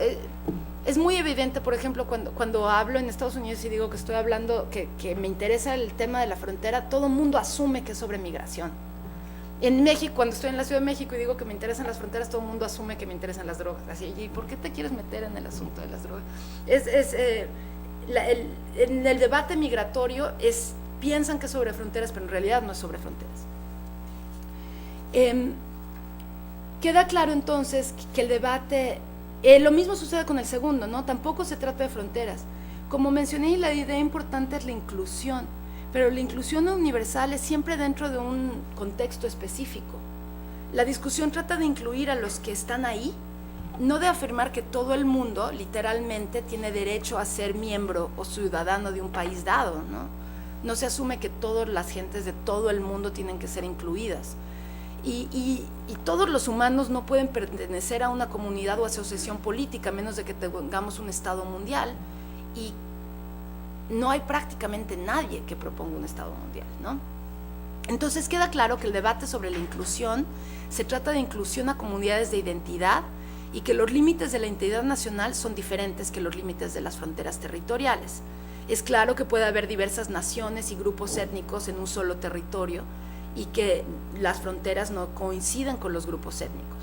es muy evidente, por ejemplo, cuando hablo en Estados Unidos y digo que estoy hablando, que me interesa el tema de la frontera, todo el mundo asume que es sobre migración. En México, cuando estoy en la Ciudad de México y digo que me interesan las fronteras, todo el mundo asume que me interesan las drogas. Así, ¿y por qué te quieres meter en el asunto de las drogas? En el debate migratorio piensan que es sobre fronteras, pero en realidad no es sobre fronteras. Queda claro entonces que el debate, lo mismo sucede con el segundo, ¿no? Tampoco se trata de fronteras. Como mencioné, la idea importante es la inclusión, pero la inclusión universal es siempre dentro de un contexto específico. La discusión trata de incluir a los que están ahí, no de afirmar que todo el mundo literalmente tiene derecho a ser miembro o ciudadano de un país dado, ¿no? No se asume que todas las gentes de todo el mundo tienen que ser incluidas. Y todos los humanos no pueden pertenecer a una comunidad o asociación política, a menos de que tengamos un Estado mundial, y no hay prácticamente nadie que proponga un Estado mundial, ¿no? Entonces queda claro que el debate sobre la inclusión se trata de inclusión a comunidades de identidad y que los límites de la identidad nacional son diferentes que los límites de las fronteras territoriales. Es claro que puede haber diversas naciones y grupos étnicos en un solo territorio y que las fronteras no coinciden con los grupos étnicos.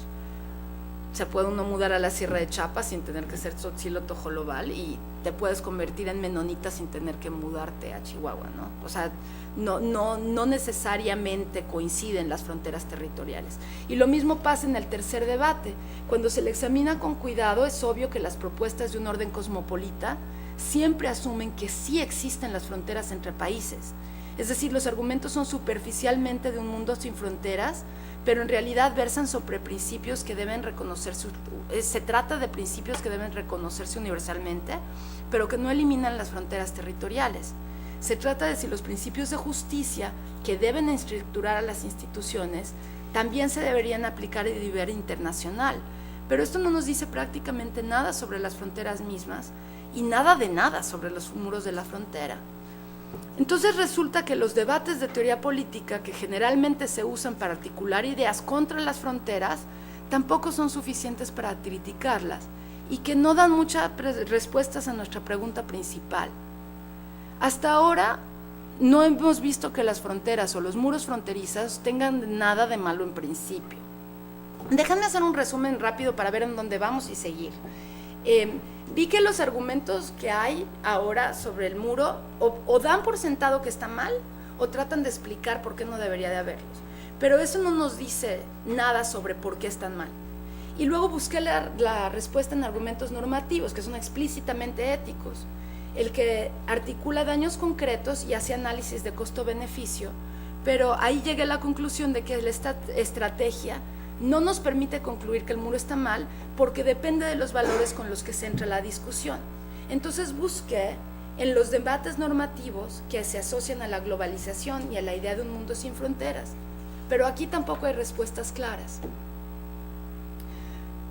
Se puede uno mudar a la Sierra de Chiapas sin tener que ser Tzotzil o Tojolobal, y te puedes convertir en menonita sin tener que mudarte a Chihuahua, ¿no? O sea, no necesariamente coinciden las fronteras territoriales. Y lo mismo pasa en el tercer debate. Cuando se le examina con cuidado, es obvio que las propuestas de un orden cosmopolita siempre asumen que sí existen las fronteras entre países, Es decir, los argumentos son superficialmente de un mundo sin fronteras, pero en realidad versan sobre principios que deben reconocerse, se trata de principios que deben reconocerse universalmente, pero que no eliminan las fronteras territoriales. Se trata de si los principios de justicia que deben estructurar a las instituciones también se deberían aplicar a nivel internacional, pero esto no nos dice prácticamente nada sobre las fronteras mismas y nada de nada sobre los muros de la frontera. Entonces resulta que los debates de teoría política que generalmente se usan para articular ideas contra las fronteras tampoco son suficientes para criticarlas y que no dan muchas respuestas a nuestra pregunta principal. Hasta ahora no hemos visto que las fronteras o los muros fronterizos tengan nada de malo en principio. Déjenme hacer un resumen rápido para ver en dónde vamos y seguir. Vi que los argumentos que hay ahora sobre el muro o dan por sentado que está mal o tratan de explicar por qué no debería de haberlos. Pero eso no nos dice nada sobre por qué están mal. Y luego busqué la respuesta en argumentos normativos, que son explícitamente éticos. El que articula daños concretos y hace análisis de costo-beneficio, pero ahí llegué a la conclusión de que esta estrategia no nos permite concluir que el muro está mal porque depende de los valores con los que se entra la discusión. Entonces busqué en los debates normativos que se asocian a la globalización y a la idea de un mundo sin fronteras, pero aquí tampoco hay respuestas claras.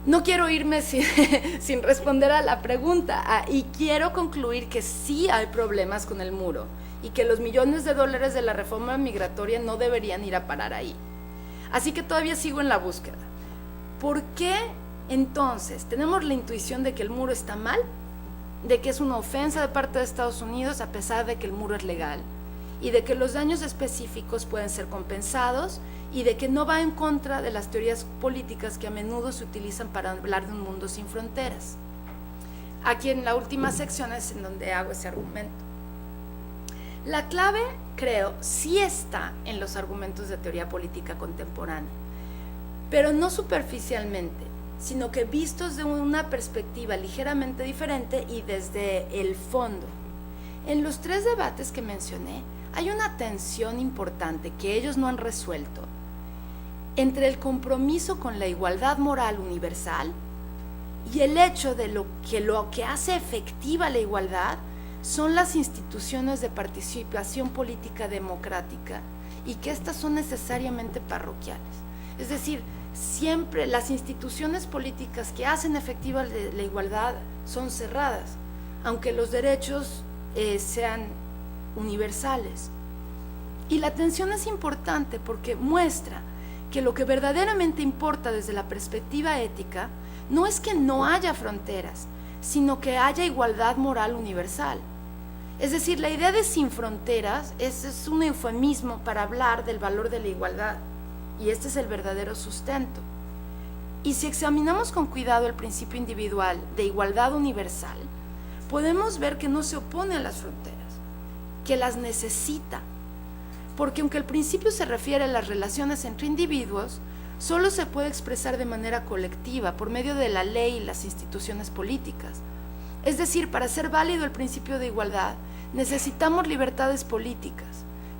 No quiero irme sin responder a la pregunta y quiero concluir que sí hay problemas con el muro y que los millones de dólares de la reforma migratoria no deberían ir a parar ahí. Así que todavía sigo en la búsqueda. ¿Por qué entonces tenemos la intuición de que el muro está mal? De que es una ofensa de parte de Estados Unidos a pesar de que el muro es legal y de que los daños específicos pueden ser compensados y de que no va en contra de las teorías políticas que a menudo se utilizan para hablar de un mundo sin fronteras. Aquí en la última sección es en donde hago ese argumento. La clave, creo, sí está en los argumentos de teoría política contemporánea, pero no superficialmente, sino que vistos de una perspectiva ligeramente diferente y desde el fondo. En los tres debates que mencioné, hay una tensión importante que ellos no han resuelto entre el compromiso con la igualdad moral universal y el hecho de lo que hace efectiva la igualdad son las instituciones de participación política democrática y que estas son necesariamente parroquiales. Es decir, siempre las instituciones políticas que hacen efectiva la igualdad son cerradas, aunque los derechos sean universales. Y la tensión es importante porque muestra que lo que verdaderamente importa desde la perspectiva ética no es que no haya fronteras, sino que haya igualdad moral universal. Es decir, la idea de sin fronteras es un eufemismo para hablar del valor de la igualdad, y este es el verdadero sustento. Y si examinamos con cuidado el principio individual de igualdad universal, podemos ver que no se opone a las fronteras, que las necesita, porque aunque el principio se refiere a las relaciones entre individuos, solo se puede expresar de manera colectiva por medio de la ley y las instituciones políticas. Es decir, para ser válido el principio de igualdad, necesitamos libertades políticas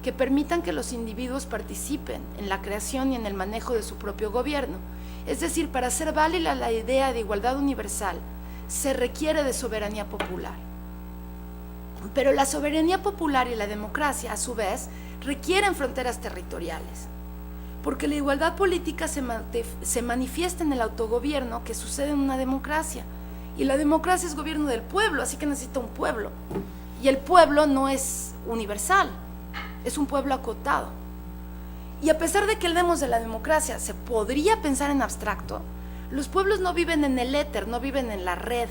que permitan que los individuos participen en la creación y en el manejo de su propio gobierno. Es decir, para ser válida la idea de igualdad universal, se requiere de soberanía popular. Pero la soberanía popular y la democracia, a su vez, requieren fronteras territoriales, porque la igualdad política se manifiesta en el autogobierno que sucede en una democracia, y la democracia es gobierno del pueblo, así que necesita un pueblo, y el pueblo no es universal, es un pueblo acotado. Y a pesar de que hablemos de la democracia, se podría pensar en abstracto, los pueblos no viven en el éter, no viven en la red.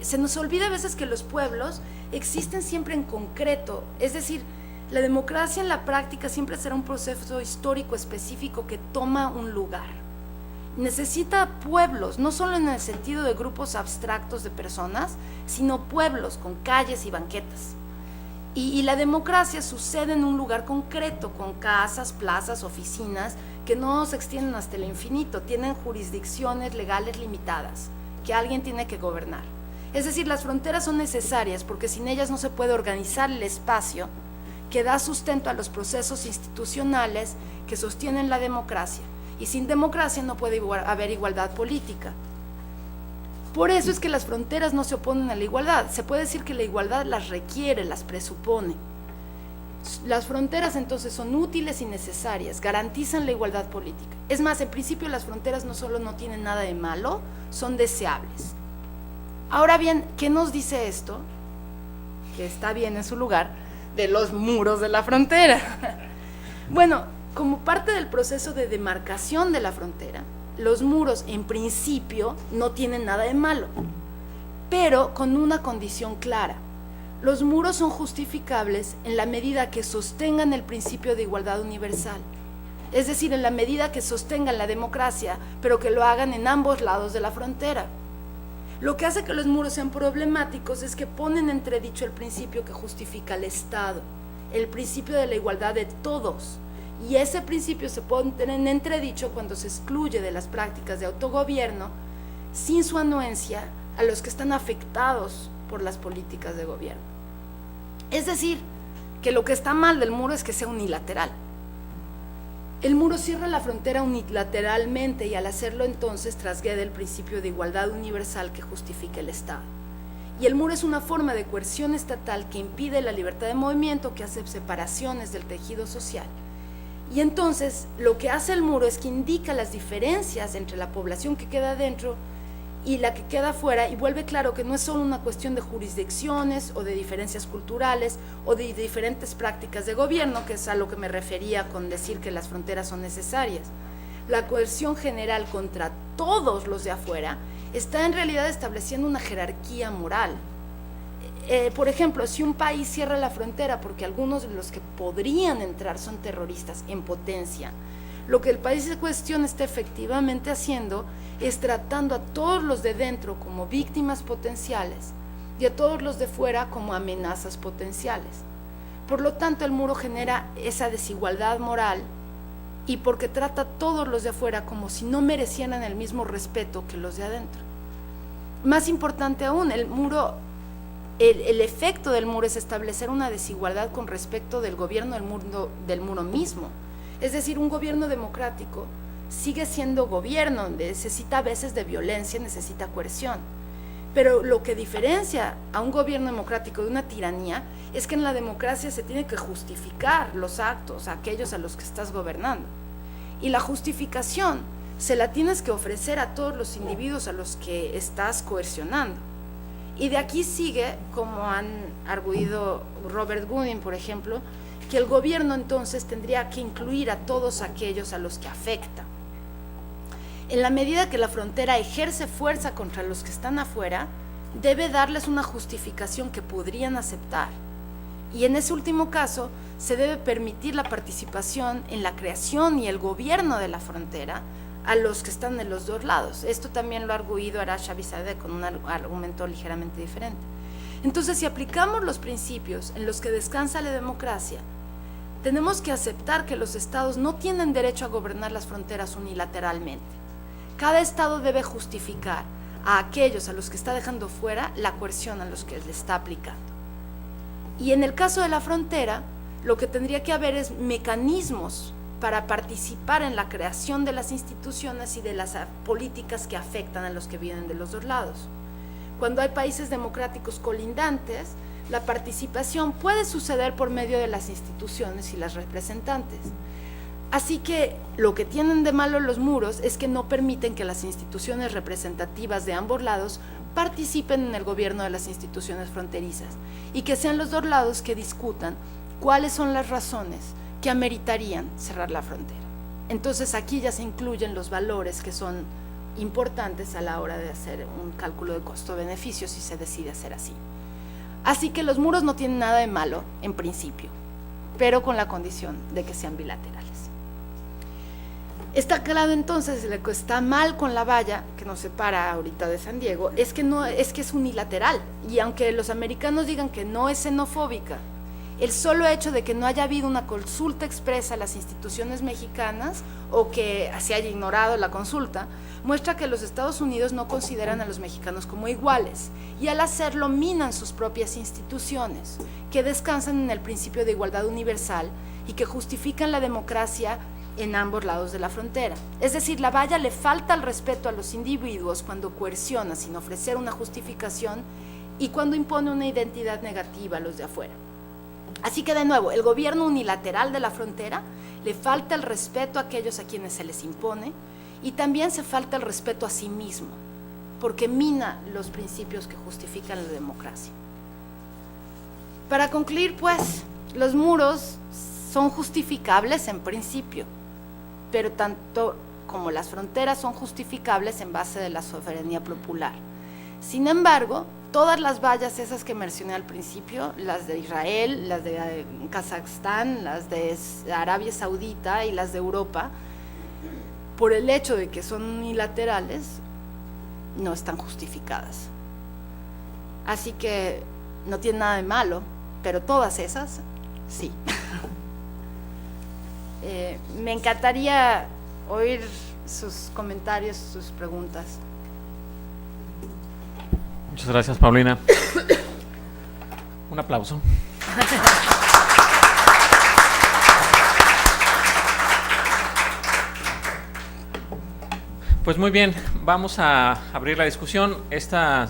Se nos olvida a veces que los pueblos existen siempre en concreto, es decir, la democracia en la práctica siempre será un proceso histórico específico que toma un lugar. Necesita pueblos, no solo en el sentido de grupos abstractos de personas, sino pueblos con calles y banquetas. Y la democracia sucede en un lugar concreto, con casas, plazas, oficinas, que no se extienden hasta el infinito, tienen jurisdicciones legales limitadas, que alguien tiene que gobernar. Es decir, las fronteras son necesarias porque sin ellas no se puede organizar el espacio que da sustento a los procesos institucionales que sostienen la democracia. Y sin democracia no puede haber igualdad política. Por eso es que las fronteras no se oponen a la igualdad. Se puede decir que la igualdad las requiere, las presupone. Las fronteras entonces son útiles y necesarias, garantizan la igualdad política. Es más, en principio las fronteras no solo no tienen nada de malo, son deseables. Ahora bien, ¿qué nos dice esto? Que está bien en su lugar, de los muros de la frontera. Bueno, como parte del proceso de demarcación de la frontera, los muros en principio no tienen nada de malo, pero con una condición clara. Los muros son justificables en la medida que sostengan el principio de igualdad universal, es decir, en la medida que sostengan la democracia, pero que lo hagan en ambos lados de la frontera. Lo que hace que los muros sean problemáticos es que ponen en entredicho el principio que justifica el Estado, el principio de la igualdad de todos, y ese principio se pone en entredicho cuando se excluye de las prácticas de autogobierno, sin su anuencia, a los que están afectados por las políticas de gobierno. Es decir, que lo que está mal del muro es que sea unilateral. El muro cierra la frontera unilateralmente y al hacerlo entonces trasgrede el principio de igualdad universal que justifica el Estado. Y el muro es una forma de coerción estatal que impide la libertad de movimiento, que hace separaciones del tejido social. Y entonces lo que hace el muro es que indica las diferencias entre la población que queda dentro y la que queda afuera, y vuelve claro que no es solo una cuestión de jurisdicciones o de diferencias culturales o de diferentes prácticas de gobierno, que es a lo que me refería con decir que las fronteras son necesarias. La coerción general contra todos los de afuera está en realidad estableciendo una jerarquía moral. Por ejemplo, si un país cierra la frontera porque algunos de los que podrían entrar son terroristas en potencia, lo que el país en cuestión está efectivamente haciendo es tratando a todos los de dentro como víctimas potenciales y a todos los de fuera como amenazas potenciales. Por lo tanto, el muro genera esa desigualdad moral, y porque trata a todos los de afuera como si no merecieran el mismo respeto que los de adentro. Más importante aún, el efecto del muro es establecer una desigualdad con respecto del gobierno del muro mismo. Es decir, un gobierno democrático sigue siendo gobierno, necesita a veces de violencia, necesita coerción. Pero lo que diferencia a un gobierno democrático de una tiranía es que en la democracia se tiene que justificar los actos, aquellos a los que estás gobernando. Y la justificación se la tienes que ofrecer a todos los individuos a los que estás coercionando. Y de aquí sigue, como han arguido Robert Gooding, por ejemplo, que el gobierno entonces tendría que incluir a todos aquellos a los que afecta. En la medida que la frontera ejerce fuerza contra los que están afuera, debe darles una justificación que podrían aceptar. Y en ese último caso, se debe permitir la participación en la creación y el gobierno de la frontera a los que están de los dos lados. Esto también lo ha arguido Arash Abizadeh con un argumento ligeramente diferente. Entonces, si aplicamos los principios en los que descansa la democracia, tenemos que aceptar que los estados no tienen derecho a gobernar las fronteras unilateralmente. Cada estado debe justificar a aquellos a los que está dejando fuera la coerción a los que le está aplicando. Y en el caso de la frontera, lo que tendría que haber es mecanismos para participar en la creación de las instituciones y de las políticas que afectan a los que vienen de los dos lados. Cuando hay países democráticos colindantes, la participación puede suceder por medio de las instituciones y las representantes. Así que lo que tienen de malo los muros es que no permiten que las instituciones representativas de ambos lados participen en el gobierno de las instituciones fronterizas y que sean los dos lados que discutan cuáles son las razones que ameritarían cerrar la frontera. Entonces aquí ya se incluyen los valores que son importantes a la hora de hacer un cálculo de costo-beneficio si se decide hacer así. Así que los muros no tienen nada de malo en principio, pero con la condición de que sean bilaterales. Está claro entonces, lo que está mal con la valla que nos separa ahorita de San Diego es que es unilateral, y aunque los americanos digan que no es xenofóbica El solo hecho de que no haya habido una consulta expresa a las instituciones mexicanas o que se haya ignorado la consulta, muestra que los Estados Unidos no consideran a los mexicanos como iguales y al hacerlo minan sus propias instituciones, que descansan en el principio de igualdad universal y que justifican la democracia en ambos lados de la frontera. Es decir, la valla le falta el respeto a los individuos cuando coerciona sin ofrecer una justificación y cuando impone una identidad negativa a los de afuera. Así que, de nuevo, el gobierno unilateral de la frontera le falta el respeto a aquellos a quienes se les impone y también se falta el respeto a sí mismo, porque mina los principios que justifican la democracia. Para concluir, pues, los muros son justificables en principio, pero tanto como las fronteras son justificables en base de la soberanía popular. Sin embargo, todas las vallas esas que mencioné al principio, las de Israel, las de Kazajstán, las de Arabia Saudita y las de Europa, por el hecho de que son unilaterales, no están justificadas. Así que no tiene nada de malo, pero todas esas, sí. Me encantaría oír sus comentarios, sus preguntas. Muchas gracias, Paulina. Un aplauso. Pues muy bien, vamos a abrir la discusión. Esta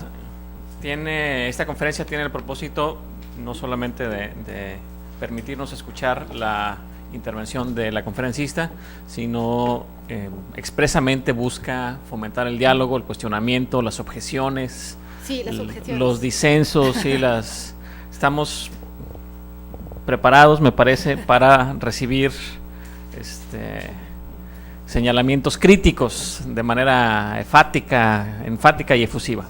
conferencia tiene el propósito no solamente de permitirnos escuchar la intervención de la conferencista, sino expresamente busca fomentar el diálogo, el cuestionamiento, las objeciones. Sí, las objeciones. Los disensos, sí, estamos preparados, me parece, para recibir señalamientos críticos de manera enfática y efusiva.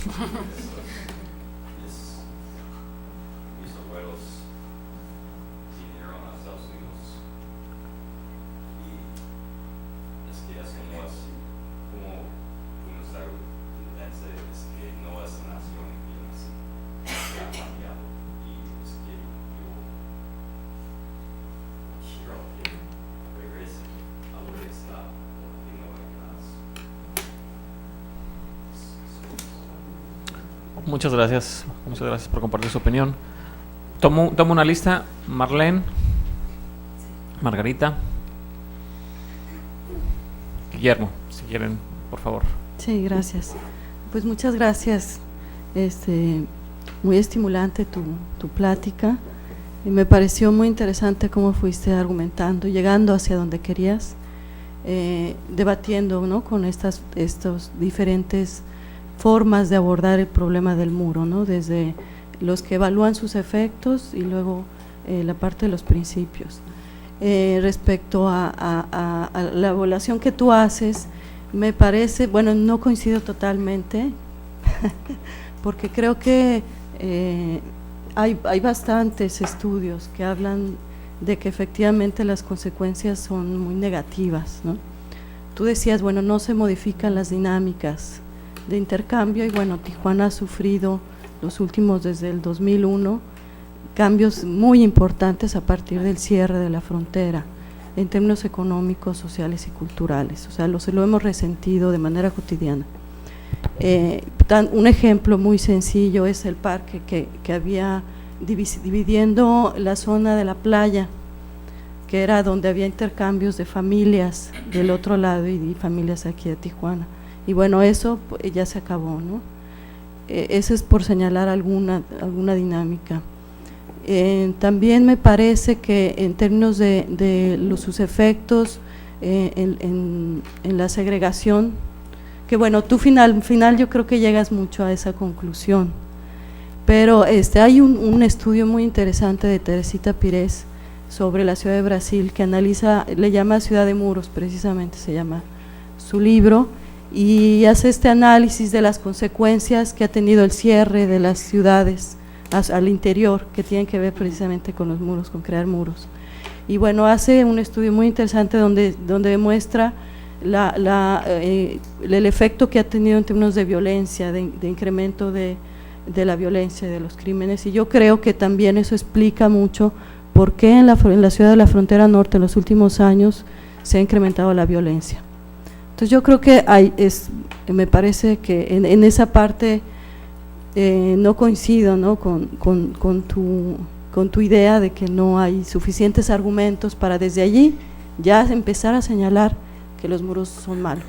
Mis abuelos vinieron a Estados Unidos y es que es como así, como un estadounidense, es que no es una nación bien así, que ha cambiado y es que yo quiero que regrese a lo que está, porque no hay más. Muchas gracias por compartir su opinión. Tomo una lista. Marlene, Margarita, Guillermo, si quieren, por favor. Sí, gracias. Pues muchas gracias. Muy estimulante tu plática. Y me pareció muy interesante cómo fuiste argumentando, llegando hacia donde querías, debatiendo, ¿no?, con estos diferentes formas de abordar el problema del muro, ¿no?, desde los que evalúan sus efectos y luego la parte de los principios. Respecto a la evaluación que tú haces, me parece, bueno, no coincido totalmente, porque creo que hay bastantes estudios que hablan de que efectivamente las consecuencias son muy negativas, ¿no? Tú decías, bueno, no se modifican las dinámicas de intercambio y bueno, Tijuana ha sufrido los últimos, desde el 2001, cambios muy importantes a partir del cierre de la frontera en términos económicos, sociales y culturales, o sea, lo hemos resentido de manera cotidiana. Un ejemplo muy sencillo es el parque que había dividiendo la zona de la playa, que era donde había intercambios de familias del otro lado y familias aquí de Tijuana. Y bueno, eso ya se acabó, ¿no? Eso es por señalar alguna dinámica. También me parece que en términos de sus efectos en la segregación, que bueno, tú final yo creo que llegas mucho a esa conclusión, pero hay un estudio muy interesante de Teresita Pires sobre la ciudad de Brasil que analiza, le llama Ciudad de Muros, precisamente se llama su libro, y hace este análisis de las consecuencias que ha tenido el cierre de las ciudades al interior, que tienen que ver precisamente con los muros, con crear muros. Y bueno, hace un estudio muy interesante donde demuestra el efecto que ha tenido en términos de violencia, de incremento de la violencia y de los crímenes, y yo creo que también eso explica mucho por qué en la ciudad de la frontera norte en los últimos años se ha incrementado la violencia. Entonces yo creo que me parece que en esa parte no coincido, ¿no?, con tu idea de que no hay suficientes argumentos para desde allí ya empezar a señalar que los muros son malos.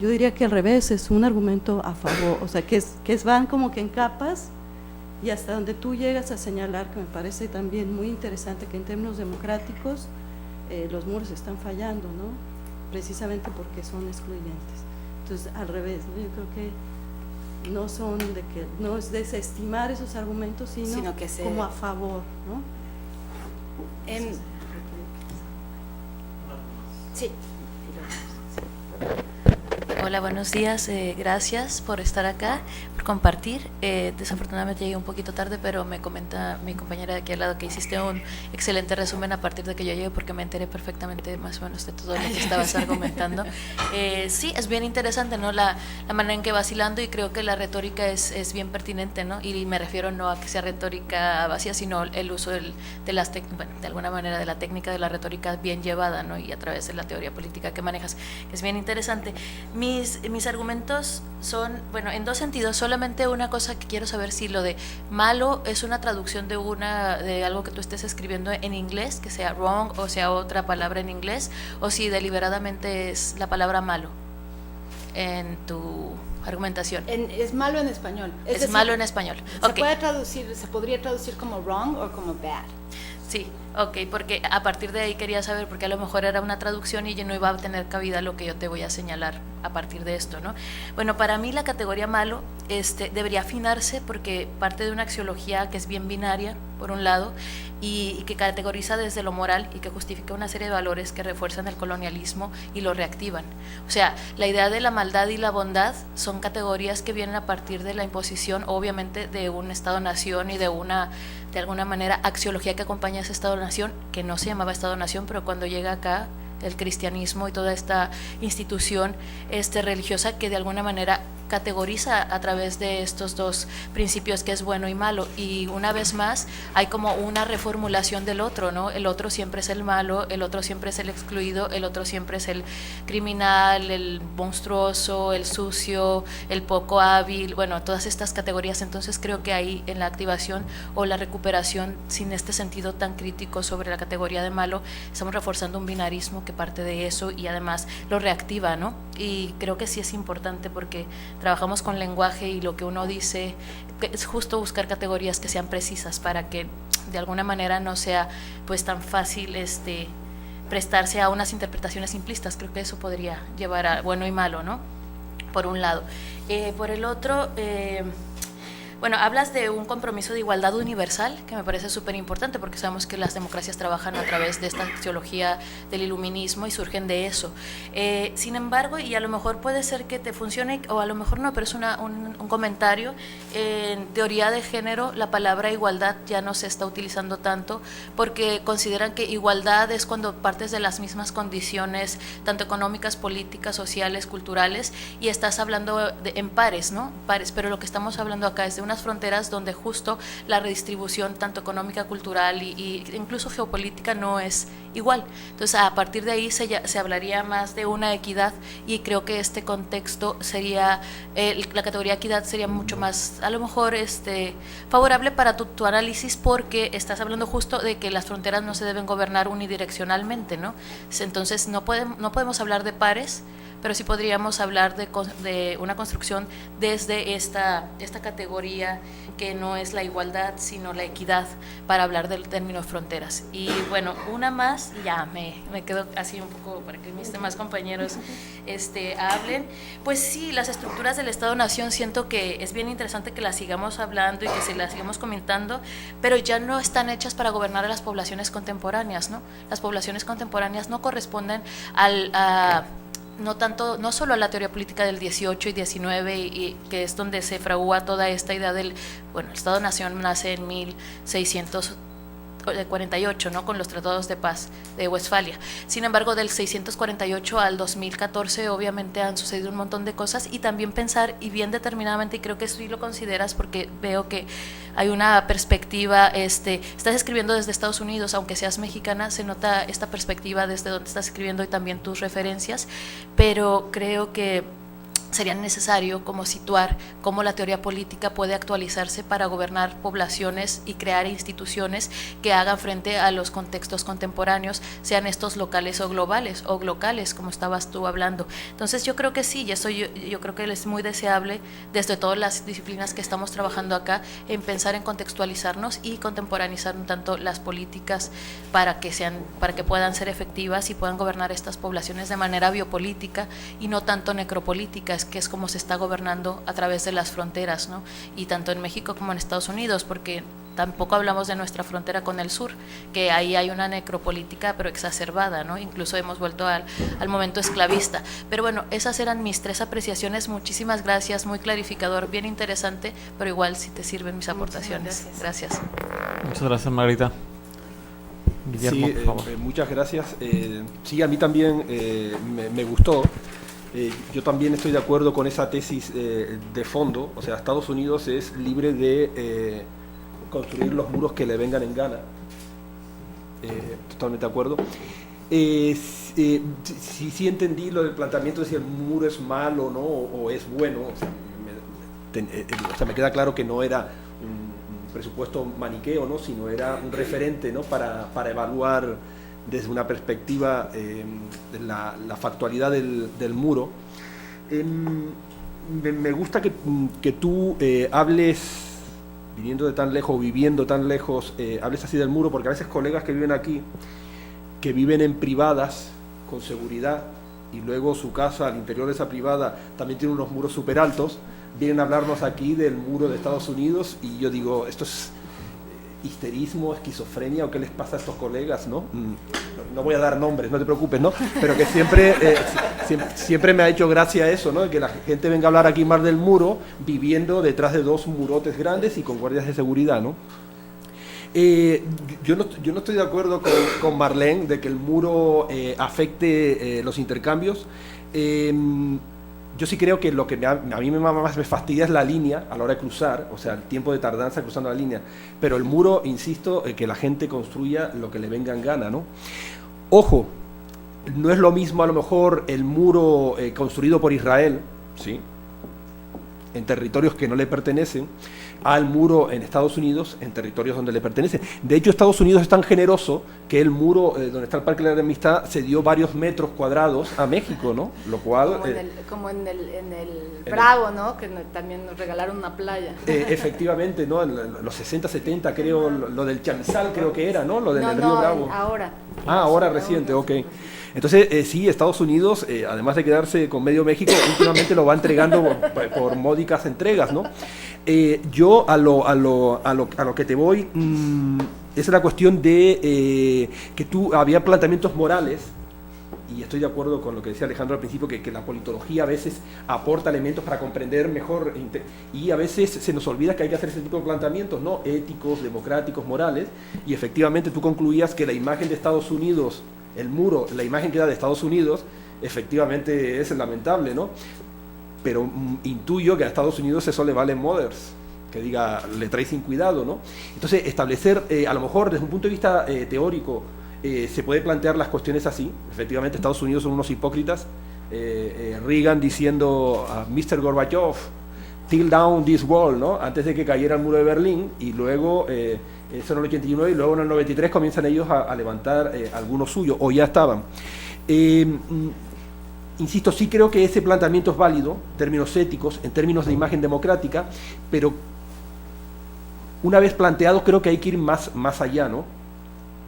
Yo diría que al revés, es un argumento a favor, o sea, que van como que en capas y hasta donde tú llegas a señalar, que me parece también muy interesante, que en términos democráticos los muros están fallando, ¿no?, precisamente porque son excluyentes. Entonces, al revés, ¿no?, yo creo que no es desestimar esos argumentos, sino que como a favor, ¿no? Sí. Hola, buenos días, gracias por estar acá, por compartir. Desafortunadamente llegué un poquito tarde, pero me comenta mi compañera de aquí al lado que hiciste un excelente resumen a partir de que yo llegué, porque me enteré perfectamente más o menos de todo lo que estabas argumentando. Sí, es bien interesante, ¿no?, la manera en que vas hilando, y creo que la retórica es bien pertinente, ¿no? Y me refiero no a que sea retórica vacía, sino el uso de alguna manera de la técnica de la retórica bien llevada, ¿no?, y a través de la teoría política que manejas, que es bien interesante. Mis argumentos son, bueno, en dos sentidos. Solamente una cosa que quiero saber, si lo de malo es una traducción de algo que tú estés escribiendo en inglés, que sea wrong o sea otra palabra en inglés, o si deliberadamente es la palabra malo en tu argumentación. Es malo en español. Es decir, malo en español. Se podría traducir como wrong o como bad. Sí, ok, porque a partir de ahí quería saber, porque a lo mejor era una traducción y yo no iba a tener cabida lo que yo te voy a señalar a partir de esto, ¿no? Bueno, para mí la categoría malo debería afinarse porque parte de una axiología que es bien binaria, por un lado, y que categoriza desde lo moral y que justifica una serie de valores que refuerzan el colonialismo y lo reactivan. O sea, la idea de la maldad y la bondad son categorías que vienen a partir de la imposición, obviamente, de un Estado-nación y de alguna manera, axiología que acompaña a ese Estado-nación, que no se llamaba Estado-nación, pero cuando llega acá el cristianismo y toda esta institución religiosa que de alguna manera categoriza a través de estos dos principios que es bueno y malo, y una vez más hay como una reformulación del otro, ¿no? El otro siempre es el malo, el otro siempre es el excluido, el otro siempre es el criminal, el monstruoso, el sucio, el poco hábil, bueno, todas estas categorías. Entonces creo que ahí en la activación o la recuperación sin este sentido tan crítico sobre la categoría de malo, estamos reforzando un binarismo que parte de eso y además lo reactiva, ¿no? Y creo que sí es importante porque trabajamos con lenguaje y lo que uno dice es justo buscar categorías que sean precisas para que de alguna manera no sea pues tan fácil prestarse a unas interpretaciones simplistas. Creo que eso podría llevar a bueno y malo, ¿no? Por un lado. Por el otro, bueno, hablas de un compromiso de igualdad universal, que me parece súper importante porque sabemos que las democracias trabajan a través de esta teología del iluminismo y surgen de eso. Sin embargo, y a lo mejor puede ser que te funcione o a lo mejor no, pero es un comentario, en teoría de género la palabra igualdad ya no se está utilizando tanto porque consideran que igualdad es cuando partes de las mismas condiciones, tanto económicas, políticas, sociales, culturales, y estás hablando en pares, ¿no? Pares, pero lo que estamos hablando acá es de unas fronteras donde justo la redistribución tanto económica, cultural y incluso geopolítica no es igual. Entonces a partir de ahí se hablaría más de una equidad y creo que este contexto sería, la categoría equidad sería mucho más a lo mejor favorable para tu análisis porque estás hablando justo de que las fronteras no se deben gobernar unidireccionalmente, ¿no? Entonces no podemos hablar de pares, pero sí podríamos hablar de una construcción desde esta categoría que no es la igualdad, sino la equidad, para hablar del término fronteras. Y bueno, una más, y ya me quedo así un poco para que mis demás compañeros hablen. Pues sí, las estructuras del Estado-Nación siento que es bien interesante que las sigamos hablando y que se las sigamos comentando, pero ya no están hechas para gobernar a las poblaciones contemporáneas, ¿no? Las poblaciones contemporáneas no corresponden no solo a la teoría política del 18 y 19, y que es donde se fragua toda esta idea el Estado-Nación nace en 1648, ¿no? Con los tratados de paz de Westfalia. Sin embargo, del 648 al 2014 obviamente han sucedido un montón de cosas, y también pensar, y bien determinadamente, y creo que sí lo consideras porque veo que hay una perspectiva, estás escribiendo desde Estados Unidos, aunque seas mexicana, se nota esta perspectiva desde donde estás escribiendo y también tus referencias, pero creo que sería necesario como situar cómo la teoría política puede actualizarse para gobernar poblaciones y crear instituciones que hagan frente a los contextos contemporáneos, sean estos locales o globales, como estabas tú hablando. Entonces yo creo que sí, y eso yo creo que es muy deseable desde todas las disciplinas que estamos trabajando acá, en pensar en contextualizarnos y contemporaneizar un tanto las políticas para que puedan ser efectivas y puedan gobernar estas poblaciones de manera biopolítica y no tanto necropolítica, que es como se está gobernando a través de las fronteras, ¿no? Y tanto en México como en Estados Unidos, porque tampoco hablamos de nuestra frontera con el sur, que ahí hay una necropolítica pero exacerbada, ¿no? Incluso hemos vuelto al momento esclavista. Pero bueno, esas eran mis 3 apreciaciones. Muchísimas gracias, muy clarificador, bien interesante, pero igual si te sirven mis aportaciones. Gracias. Muchas gracias, Margarita. Guillermo, sí, por favor. Muchas gracias. Sí, a mí también me gustó. Yo también estoy de acuerdo con esa tesis de fondo. O sea, Estados Unidos es libre de construir los muros que le vengan en gana. Totalmente de acuerdo. Sí entendí lo del planteamiento de si el muro es malo, ¿no? o es bueno. O sea, me queda claro que no era un presupuesto maniqueo, ¿no? Sino era un referente, ¿no? para evaluar desde una perspectiva de la factualidad del muro. Me gusta que tú hables, viniendo de tan lejos, viviendo tan lejos, hables así del muro, porque a veces colegas que viven aquí, que viven en privadas, con seguridad, y luego su casa al interior de esa privada también tiene unos muros súper altos, vienen a hablarnos aquí del muro de Estados Unidos y yo digo, esto es histerismo, esquizofrenia o qué les pasa a estos colegas, ¿no? No voy a dar nombres, no te preocupes, ¿no? Pero que siempre me ha hecho gracia eso, ¿no? Que la gente venga a hablar aquí más del muro viviendo detrás de dos murotes grandes y con guardias de seguridad, ¿no? Yo no estoy de acuerdo con Marlene de que el muro afecte los intercambios. Yo sí creo que lo que a mí más me fastidia es la línea a la hora de cruzar, o sea, el tiempo de tardanza cruzando la línea. Pero el muro, insisto, que la gente construya lo que le venga en gana, ¿no? Ojo, no es lo mismo a lo mejor el muro construido por Israel, ¿sí?, en territorios que no le pertenecen, al muro en Estados Unidos, en territorios donde le pertenecen. De hecho, Estados Unidos es tan generoso que el muro donde está el Parque de la Amistad se dio varios metros cuadrados a México, ¿no? Lo cual... Como en el Bravo, ¿no? Que también nos regalaron una playa. Efectivamente, ¿no? En los 60, 70, creo, lo del Chamizal creo que era, ¿no? Lo del Río Bravo. Ahora. Ahora reciente, ok. Entonces, sí, Estados Unidos, además de quedarse con medio México, últimamente lo va entregando por módicas entregas, ¿no? Yo a lo que te voy, es la cuestión de que había planteamientos morales, y estoy de acuerdo con lo que decía Alejandro al principio, que la politología a veces aporta elementos para comprender mejor, y a veces se nos olvida que hay que hacer ese tipo de planteamientos, ¿no? Éticos, democráticos, morales, y efectivamente tú concluías que la imagen de Estados Unidos, el muro, la imagen que da de Estados Unidos, efectivamente es lamentable, ¿no? Pero intuyo que a Estados Unidos eso le vale Mothers, que diga, le trae sin cuidado, ¿no? Entonces, establecer, a lo mejor desde un punto de vista teórico, se puede plantear las cuestiones así. Efectivamente, Estados Unidos son unos hipócritas. Reagan diciendo a Mr. Gorbachev, tear down this wall, ¿no? Antes de que cayera el muro de Berlín, y luego, eso en el 89, y luego en el 93 comienzan ellos a levantar algunos suyos, o ya estaban. Insisto, sí creo que ese planteamiento es válido, en términos éticos, en términos de imagen democrática, pero una vez planteado creo que hay que ir más allá, ¿no?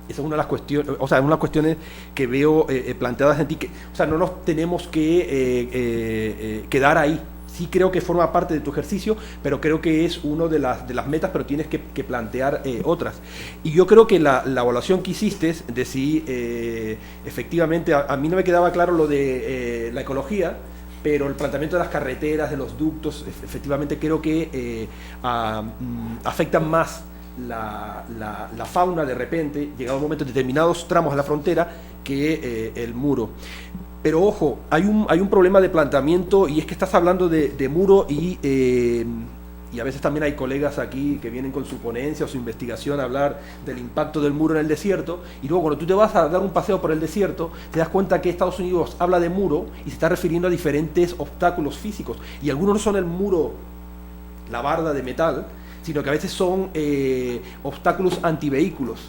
Esa es una de las cuestiones, o sea, una de las cuestiones que veo planteadas en ti, que, o sea, no nos tenemos que quedar ahí. Sí creo que forma parte de tu ejercicio, pero creo que es una de las metas, pero tienes que plantear otras. Y yo creo que la evaluación que hiciste de si efectivamente, a mí no me quedaba claro lo de la ecología, pero el planteamiento de las carreteras, de los ductos, efectivamente creo que afectan más la fauna de repente, llegado un momento en determinados tramos de la frontera, que el muro. Pero ojo, hay un problema de planteamiento, y es que estás hablando de muro y a veces también hay colegas aquí que vienen con su ponencia o su investigación a hablar del impacto del muro en el desierto, y luego cuando tú te vas a dar un paseo por el desierto, te das cuenta que Estados Unidos habla de muro y se está refiriendo a diferentes obstáculos físicos, y algunos no son el muro, la barda de metal, sino que a veces son obstáculos antivehículos,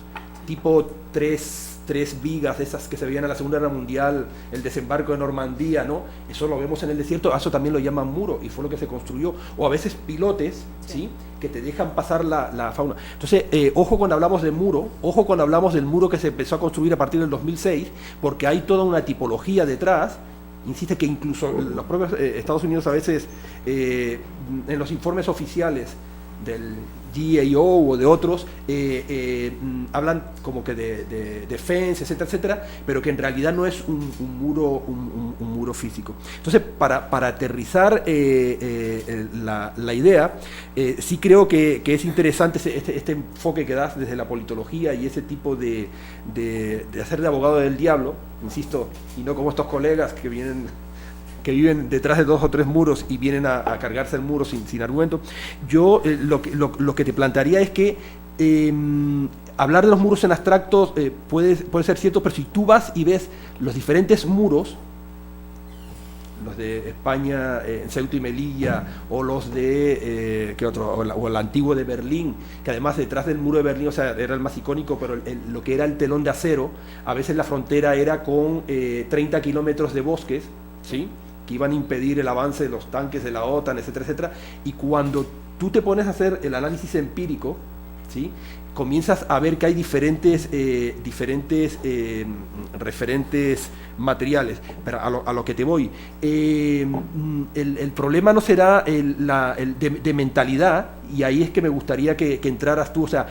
tipo tres vigas de esas que se veían en la Segunda Guerra Mundial, el desembarco de Normandía, ¿no? Eso lo vemos en el desierto, a eso también lo llaman muro, y fue lo que se construyó. O a veces pilotes, ¿sí?, que te dejan pasar la fauna. Entonces, ojo cuando hablamos de muro, ojo cuando hablamos del muro que se empezó a construir a partir del 2006, porque hay toda una tipología detrás. Insiste que incluso los propios Estados Unidos a veces, en los informes oficiales del GAO o de otros, hablan como que de defensa, etcétera, etcétera, pero que en realidad no es un muro físico. Entonces, para aterrizar la idea, sí creo que es interesante este enfoque que das desde la politología y ese tipo de hacer de abogado del diablo, insisto, y no como estos colegas que viven detrás de 2 o 3 muros y vienen a cargarse el muro sin argumento. Yo lo que te plantearía es que hablar de los muros en abstractos puede ser cierto, pero si tú vas y ves los diferentes muros, los de España, en Ceuta y Melilla, o los de ¿qué otro? O el antiguo de Berlín, que además detrás del muro de Berlín, o sea, era el más icónico, pero lo que era el telón de acero, a veces la frontera era con 30 kilómetros de bosques, ¿sí?, que iban a impedir el avance de los tanques de la OTAN, etcétera, etcétera. Y cuando tú te pones a hacer el análisis empírico, ¿sí? Comienzas a ver que hay diferentes referentes materiales. Pero a lo que te voy, el problema no será de mentalidad, y ahí es que me gustaría que entraras tú. O sea,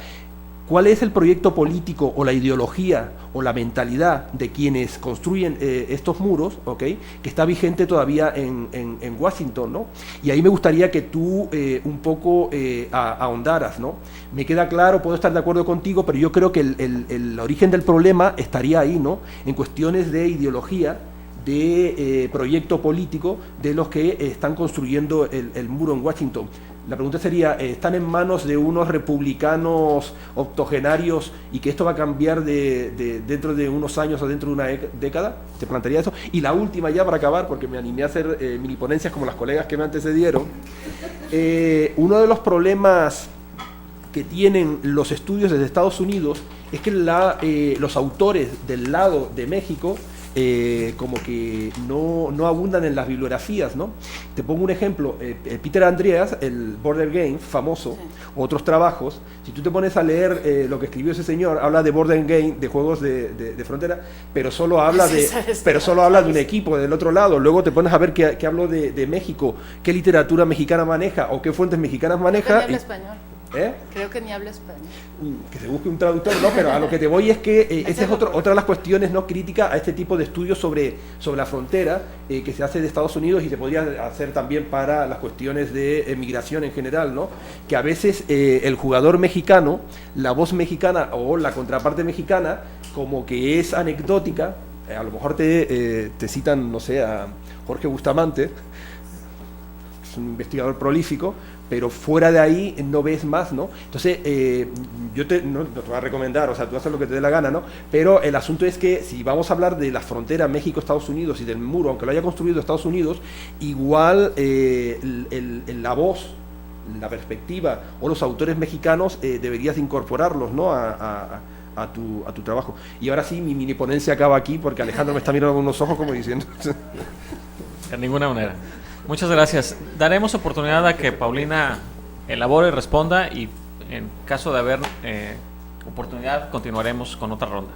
¿cuál es el proyecto político o la ideología o la mentalidad de quienes construyen estos muros, ¿okay? Que está vigente todavía en Washington, ¿no? Y ahí me gustaría que tú un poco ahondaras, ¿no? Me queda claro, puedo estar de acuerdo contigo, pero yo creo que el origen del problema estaría ahí, ¿no? En cuestiones de ideología, de proyecto político de los que están construyendo el muro en Washington. La pregunta sería, ¿están en manos de unos republicanos octogenarios y que esto va a cambiar dentro de unos años o dentro de una década? ¿Se plantearía eso? Y la última ya para acabar, porque me animé a hacer mini ponencias como las colegas que me antecedieron. Uno de los problemas que tienen los estudios desde Estados Unidos es que los autores del lado de México como que no abundan en las bibliografías, ¿no? Te pongo un ejemplo, Peter Andreas, el Border Games, famoso, sí. Otros trabajos, si tú te pones a leer lo que escribió ese señor, habla de Border Game, de juegos de frontera, pero solo habla de un equipo del otro lado. Luego te pones a ver qué habló de México, qué literatura mexicana maneja o qué fuentes mexicanas maneja. Habla español. Creo que ni habla español. Que se busque un traductor, ¿no? Pero a lo que te voy es que esa es otra de las cuestiones, ¿no? Crítica a este tipo de estudios sobre la frontera que se hace de Estados Unidos y se podría hacer también para las cuestiones de migración en general, ¿no? Que a veces el jugador mexicano, la voz mexicana o la contraparte mexicana, como que es anecdótica. A lo mejor te citan, no sé, a Jorge Bustamante, que es un investigador prolífico, pero fuera de ahí no ves más, ¿no? Entonces, yo no te voy a recomendar, o sea, tú haces lo que te dé la gana, ¿no? Pero el asunto es que si vamos a hablar de la frontera México-Estados Unidos y del muro, aunque lo haya construido Estados Unidos, igual la voz, la perspectiva o los autores mexicanos deberías incorporarlos, ¿no? a tu trabajo. Y ahora sí, mi mini ponencia acaba aquí porque Alejandro me está mirando con unos ojos como diciendo... De ninguna manera. Muchas gracias. Daremos oportunidad a que Paulina elabore y responda, y en caso de haber oportunidad continuaremos con otra ronda.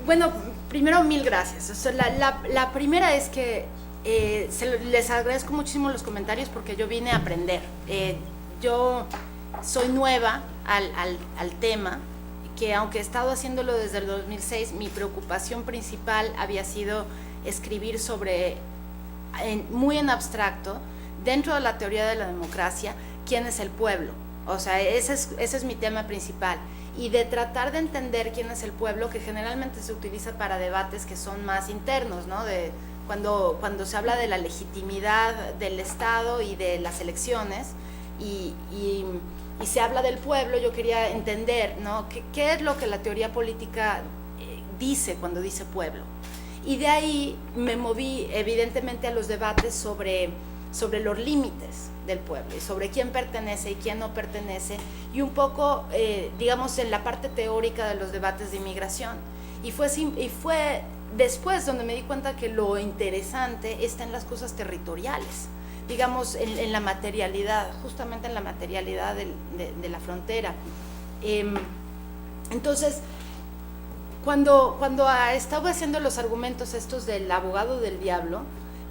Bueno, primero mil gracias. O sea, la primera es que les agradezco muchísimo los comentarios porque yo vine a aprender. Yo soy nueva al tema, que aunque he estado haciéndolo desde el 2006, mi preocupación principal había sido escribir sobre... muy en abstracto, dentro de la teoría de la democracia, quién es el pueblo. O sea, ese es mi tema principal, y de tratar de entender quién es el pueblo, que generalmente se utiliza para debates que son más internos, ¿no? De cuando se habla de la legitimidad del Estado y de las elecciones, y se habla del pueblo, yo quería entender, ¿no? ¿Qué es lo que la teoría política dice cuando dice pueblo? Y de ahí me moví evidentemente a los debates sobre los límites del pueblo y sobre quién pertenece y quién no pertenece, y un poco, digamos, en la parte teórica de los debates de inmigración. Y fue después donde me di cuenta que lo interesante está en las cosas territoriales, digamos, en la materialidad, justamente en la materialidad de la frontera. Entonces, Cuando estaba haciendo los argumentos estos del abogado del diablo,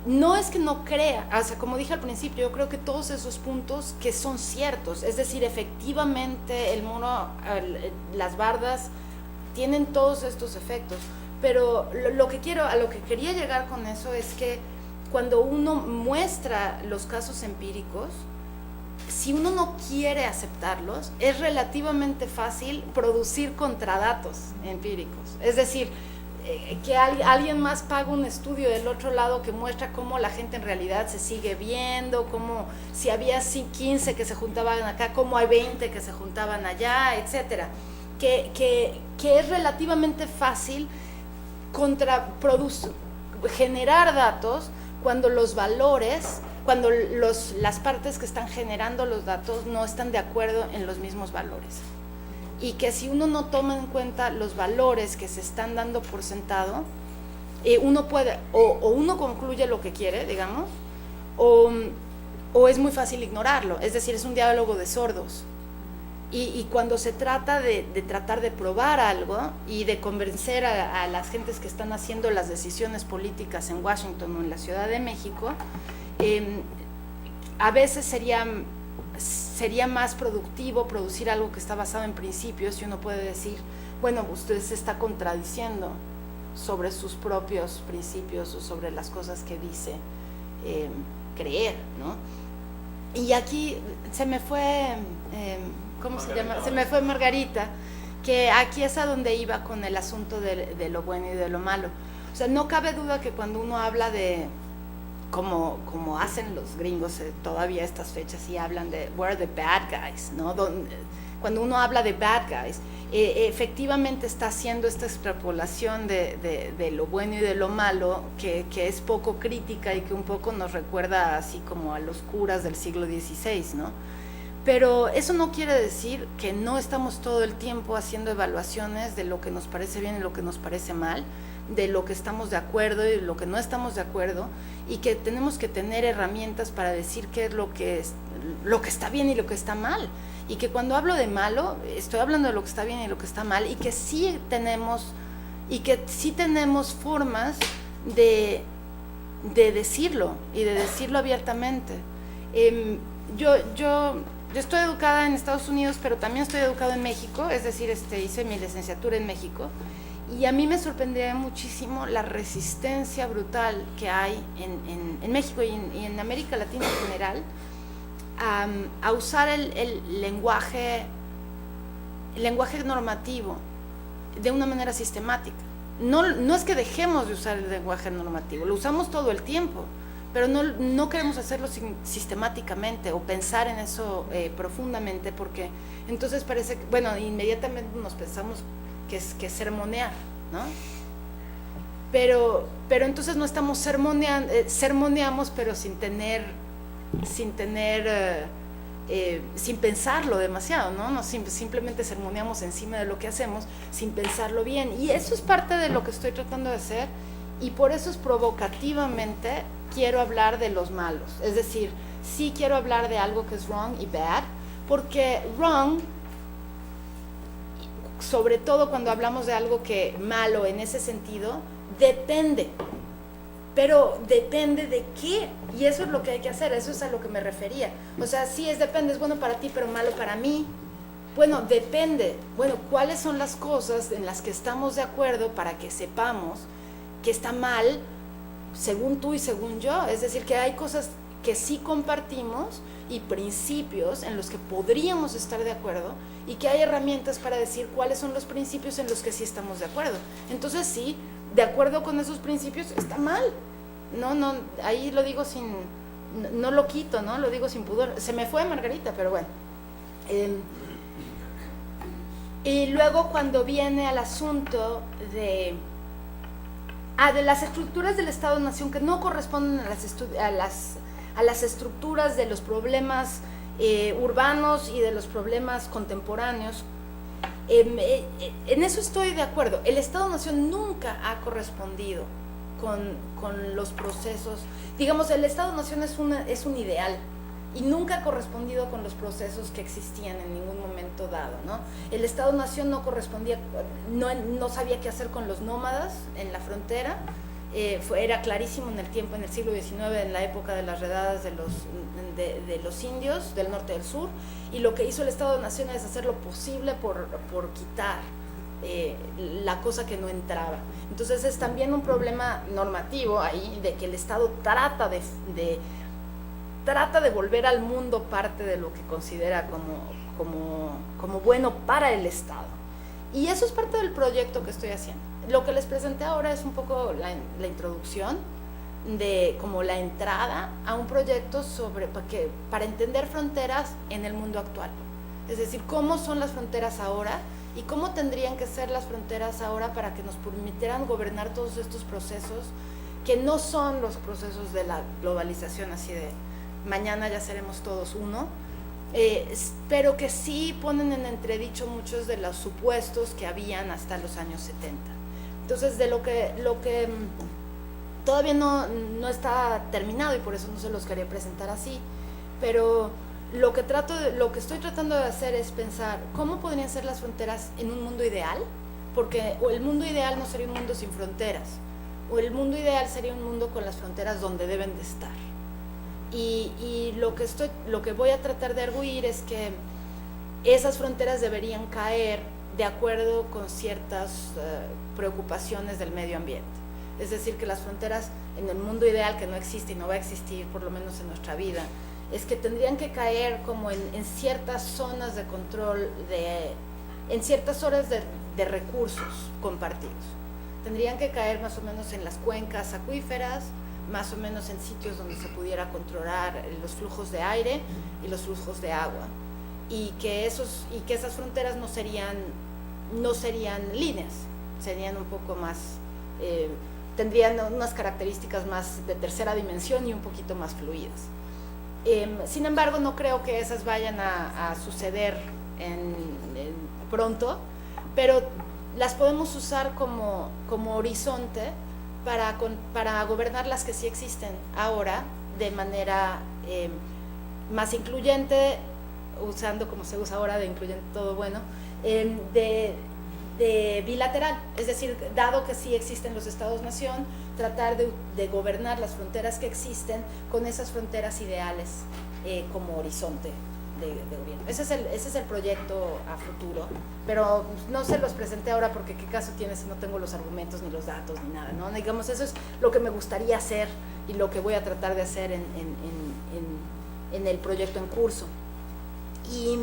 no es que no crea, o sea, como dije al principio, yo creo que todos esos puntos que son ciertos, es decir, efectivamente el muro, las bardas tienen todos estos efectos, pero a lo que quería llegar con eso es que cuando uno muestra los casos empíricos, si uno no quiere aceptarlos, es relativamente fácil producir contradatos empíricos. Es decir, que alguien más paga un estudio del otro lado que muestra cómo la gente en realidad se sigue viendo, cómo si había 15 que se juntaban acá, cómo hay 20 que se juntaban allá, etcétera. Que es relativamente fácil generar datos cuando los valores, cuando las partes que están generando los datos no están de acuerdo en los mismos valores. Y que si uno no toma en cuenta los valores que se están dando por sentado, uno puede, o uno concluye lo que quiere, digamos, o es muy fácil ignorarlo. Es decir, es un diálogo de sordos. Y cuando se trata de tratar de probar algo y de convencer a las gentes que están haciendo las decisiones políticas en Washington o en la Ciudad de México, a veces sería más productivo producir algo que está basado en principios, y uno puede decir, bueno, usted se está contradiciendo sobre sus propios principios o sobre las cosas que dice creer, ¿no? Y aquí se me fue, ¿cómo se llama? Se me fue Margarita, que aquí es a donde iba con el asunto de lo bueno y de lo malo. O sea, no cabe duda que cuando uno habla de, como hacen los gringos todavía estas fechas, y hablan de we're the bad guys, ¿no? Cuando uno habla de bad guys, efectivamente está haciendo esta extrapolación de lo bueno y de lo malo, que es poco crítica y que un poco nos recuerda así como a los curas del siglo XVI, ¿no? Pero eso no quiere decir que no estamos todo el tiempo haciendo evaluaciones de lo que nos parece bien y lo que nos parece mal, de lo que estamos de acuerdo y lo que no estamos de acuerdo, y que tenemos que tener herramientas para decir qué es lo que está bien y lo que está mal. Y que cuando hablo de malo, estoy hablando de lo que está bien y lo que está mal, y que sí tenemos formas de decirlo, y de decirlo abiertamente. Yo estoy educada en Estados Unidos, pero también estoy educada en México, es decir, hice mi licenciatura en México, y a mí me sorprendía muchísimo la resistencia brutal que hay en México y en América Latina en general, a usar el lenguaje normativo de una manera sistemática. No es que dejemos de usar el lenguaje normativo, lo usamos todo el tiempo, pero no queremos hacerlo sistemáticamente o pensar en eso profundamente, porque entonces parece que, bueno, inmediatamente nos pensamos que es sermonear, ¿no? Pero entonces no estamos sermoneamos, pero sin pensarlo demasiado, ¿no? Simplemente sermoneamos encima de lo que hacemos sin pensarlo bien, y eso es parte de lo que estoy tratando de hacer, y por eso es provocativamente quiero hablar de los malos, es decir, sí quiero hablar de algo que es wrong y bad, porque wrong, sobre todo cuando hablamos de algo que malo en ese sentido, depende. Pero depende de qué, y eso es lo que hay que hacer, eso es a lo que me refería. O sea, sí depende, es bueno para ti, pero malo para mí. Bueno, depende. Bueno, ¿cuáles son las cosas en las que estamos de acuerdo para que sepamos que está mal según tú y según yo? Es decir, que hay cosas que sí compartimos y principios en los que podríamos estar de acuerdo, y que hay herramientas para decir cuáles son los principios en los que sí estamos de acuerdo. Entonces sí, de acuerdo con esos principios está mal. No, ahí lo digo no lo quito, ¿no? Lo digo sin pudor. Se me fue Margarita, pero bueno. Y luego cuando viene al asunto de las estructuras del Estado-Nación que no corresponden a las estructuras de los problemas urbanos y de los problemas contemporáneos, en eso estoy de acuerdo. El Estado-Nación nunca ha correspondido con los procesos. Digamos, el Estado-Nación es un ideal, y nunca ha correspondido con los procesos que existían en ningún momento dado, ¿no? El Estado-Nación no correspondía, no sabía qué hacer con los nómadas en la frontera. Era clarísimo en el siglo XIX, en la época de las redadas de los indios del norte y del sur, y lo que hizo el Estado-Nación es hacer lo posible por quitar la cosa que no entraba. Entonces es también un problema normativo ahí, de que el Estado trata de volver al mundo parte de lo que considera como bueno para el Estado. Y eso es parte del proyecto que estoy haciendo. Lo que les presenté ahora es un poco la introducción, como la entrada a un proyecto para entender fronteras en el mundo actual. Es decir, cómo son las fronteras ahora y cómo tendrían que ser las fronteras ahora para que nos permitieran gobernar todos estos procesos, que no son los procesos de la globalización, así de mañana ya seremos todos uno, pero que sí ponen en entredicho muchos de los supuestos que habían hasta los años 70. Entonces, de lo que todavía no está terminado, y por eso no se los quería presentar así, pero lo que estoy tratando de hacer es pensar cómo podrían ser las fronteras en un mundo ideal, porque el mundo ideal no sería un mundo sin fronteras, o el mundo ideal sería un mundo con las fronteras donde deben de estar. Y lo que voy a tratar de arguir es que esas fronteras deberían caer de acuerdo con ciertas preocupaciones del medio ambiente. Es decir, que las fronteras en el mundo ideal, que no existe y no va a existir, por lo menos en nuestra vida, es que tendrían que caer como en ciertas zonas de control, en ciertas horas de recursos compartidos. Tendrían que caer más o menos en las cuencas acuíferas, más o menos en sitios donde se pudiera controlar los flujos de aire y los flujos de agua, y que esas fronteras no serían líneas, serían un poco más, tendrían unas características más de tercera dimensión y un poquito más fluidas. Sin embargo, no creo que esas vayan a suceder pronto, pero las podemos usar como horizonte para gobernar las que sí existen ahora de manera más incluyente, usando como se usa ahora de incluyente todo bueno, de bilateral, es decir, dado que sí existen los estados-nación, tratar de gobernar las fronteras que existen con esas fronteras ideales como horizonte de gobierno. Ese es el proyecto a futuro, pero no se los presenté ahora porque qué caso tiene si no tengo los argumentos ni los datos ni nada, ¿no? Digamos, eso es lo que me gustaría hacer y lo que voy a tratar de hacer en el proyecto en curso. Y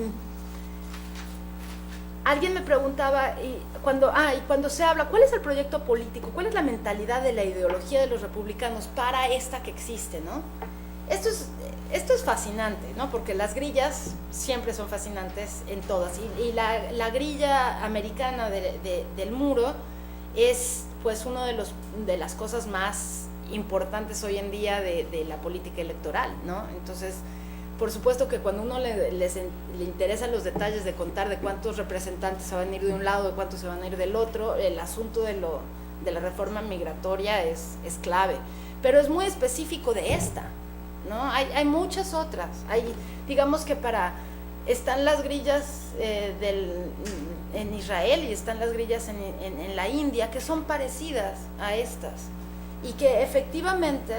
alguien me preguntaba, cuando se habla, ¿cuál es el proyecto político? ¿Cuál es la mentalidad de la ideología de los republicanos para esta que existe, ¿no? Esto es fascinante, ¿no? Porque las grillas siempre son fascinantes en todas, y la grilla americana del muro es pues uno de las cosas más importantes hoy en día de la política electoral, ¿no? Entonces, por supuesto que cuando uno le interesan los detalles de contar de cuántos representantes se van a ir de un lado, de cuántos se van a ir del otro, el asunto de la reforma migratoria es clave, pero es muy específico de esta, ¿no? Hay muchas otras. Digamos que están las grillas en Israel y están las grillas en la India, que son parecidas a estas, y que efectivamente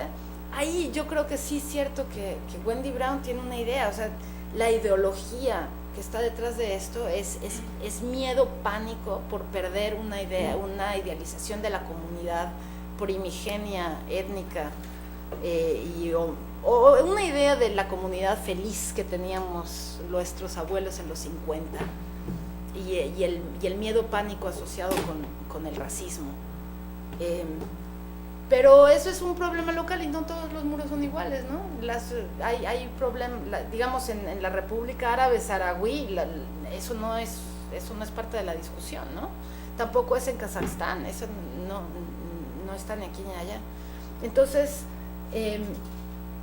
ahí yo creo que sí es cierto que Wendy Brown tiene una idea. O sea, la ideología que está detrás de esto es miedo, pánico por perder una idea, una idealización de la comunidad primigenia, étnica, o una idea de la comunidad feliz que teníamos nuestros abuelos en los 50, y el miedo, pánico asociado con el racismo. Pero eso es un problema local y no todos los muros son iguales, ¿no? Hay problemas, digamos, en la República Árabe Saharaui, eso no es parte de la discusión, ¿no? Tampoco es en Kazajstán, eso no está ni aquí ni allá. Entonces,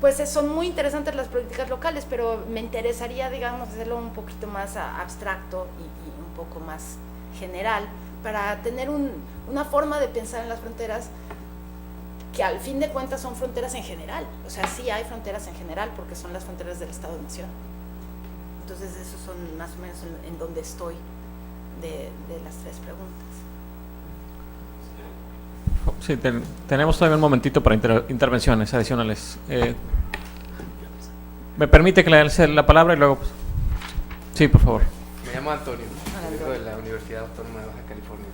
pues son muy interesantes las políticas locales, pero me interesaría, digamos, hacerlo un poquito más abstracto y un poco más general, para tener una forma de pensar en las fronteras que al fin de cuentas son fronteras en general. O sea, sí hay fronteras en general porque son las fronteras del Estado-Nación. Entonces, esos son más o menos en donde estoy de las tres preguntas. Sí, tenemos todavía un momentito para intervenciones adicionales. ¿Me permite que le dé la palabra y luego? Pues, sí, por favor. Me llamo Antonio, soy de la Universidad Autónoma de Baja California.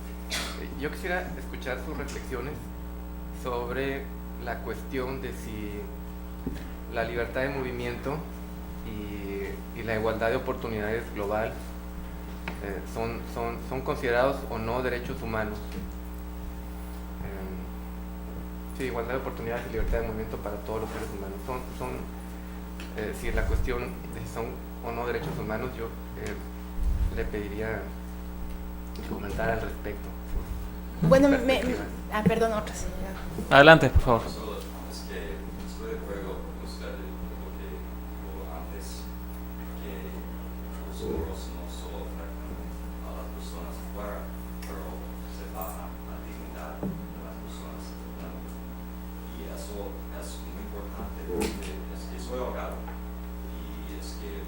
Yo quisiera escuchar sus reflexiones sobre la cuestión de si la libertad de movimiento y la igualdad de oportunidades global son considerados o no derechos humanos. Sí, igualdad de oportunidades y libertad de movimiento para todos los seres humanos. Si la cuestión de si son o no derechos humanos, yo le pediría que comentara al respecto. Bueno, perdón, otra señora. Adelante, por favor. Solo es que estoy de acuerdo con usted en lo que dijo antes, que los muros no solo afectan a las personas afuera, pero se bajan la dignidad de las personas adentro. Y eso es muy importante, porque es que soy abogado y es que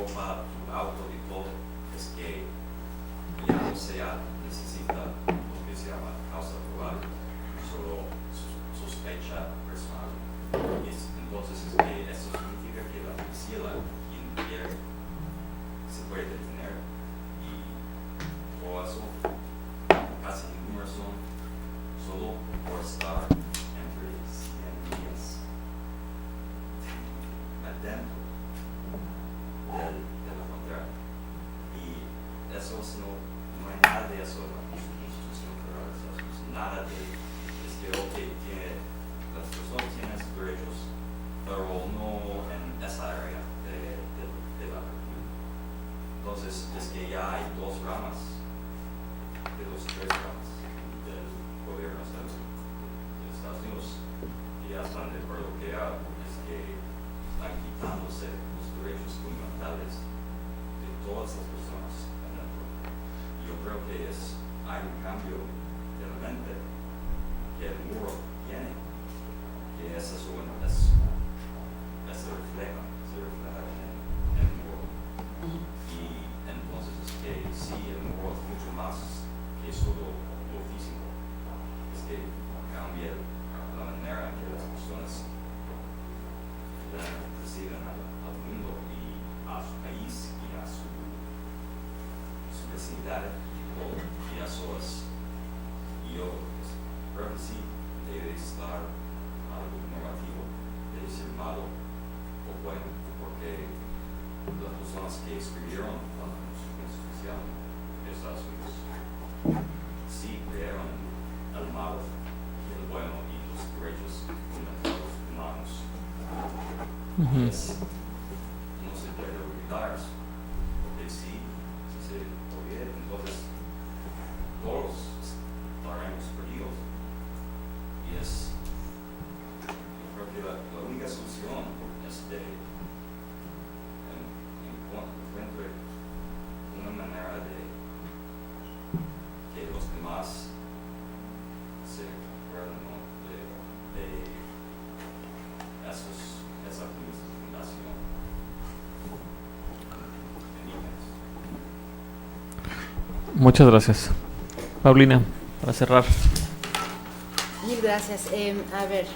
ropa, tu auto y todo, es que ya no necesita lo que se llama causa probable, solo sospecha personal. Entonces es que eso significa que la policía, quien quiere, se puede detener, y todo eso, casi ninguna razón, solo por estar entre 100 días adentro de la frontera. Y eso no hay nada de eso en la Constitución Federal de Estados Unidos, nada de, es que las personas tienen sus derechos, pero no en esa área de la República. Entonces es que ya hay dos ramas, de los tres ramas del gobierno de Estados Unidos, y ya están de acuerdo que ya es que están quitándose los derechos fundamentales de todas las personas adentro. Yo creo que hay un cambio de la mente que el muro tiene, que se refleja en el muro. Y entonces es que sí, el muro es mucho más que solo lo físico, es que cambia la manera en que las personas reciben al mundo y a su país y a su vecindad y todo, y eso es, yo creo que sí, debe estar algo normativo, debe ser malo o bueno, porque las personas que escribieron la Constitución de Estados Unidos sí crearon el malo y el bueno y los derechos fundamentales humanos. No se puede olvidar eso, porque si se olvida, entonces todos estaremos perdidos. Y yo creo que la única solución es encuentre una manera de que los demás se acuerden, ¿no? de esa fundación. Muchas gracias. Paulina, para cerrar. Mil gracias. A ver,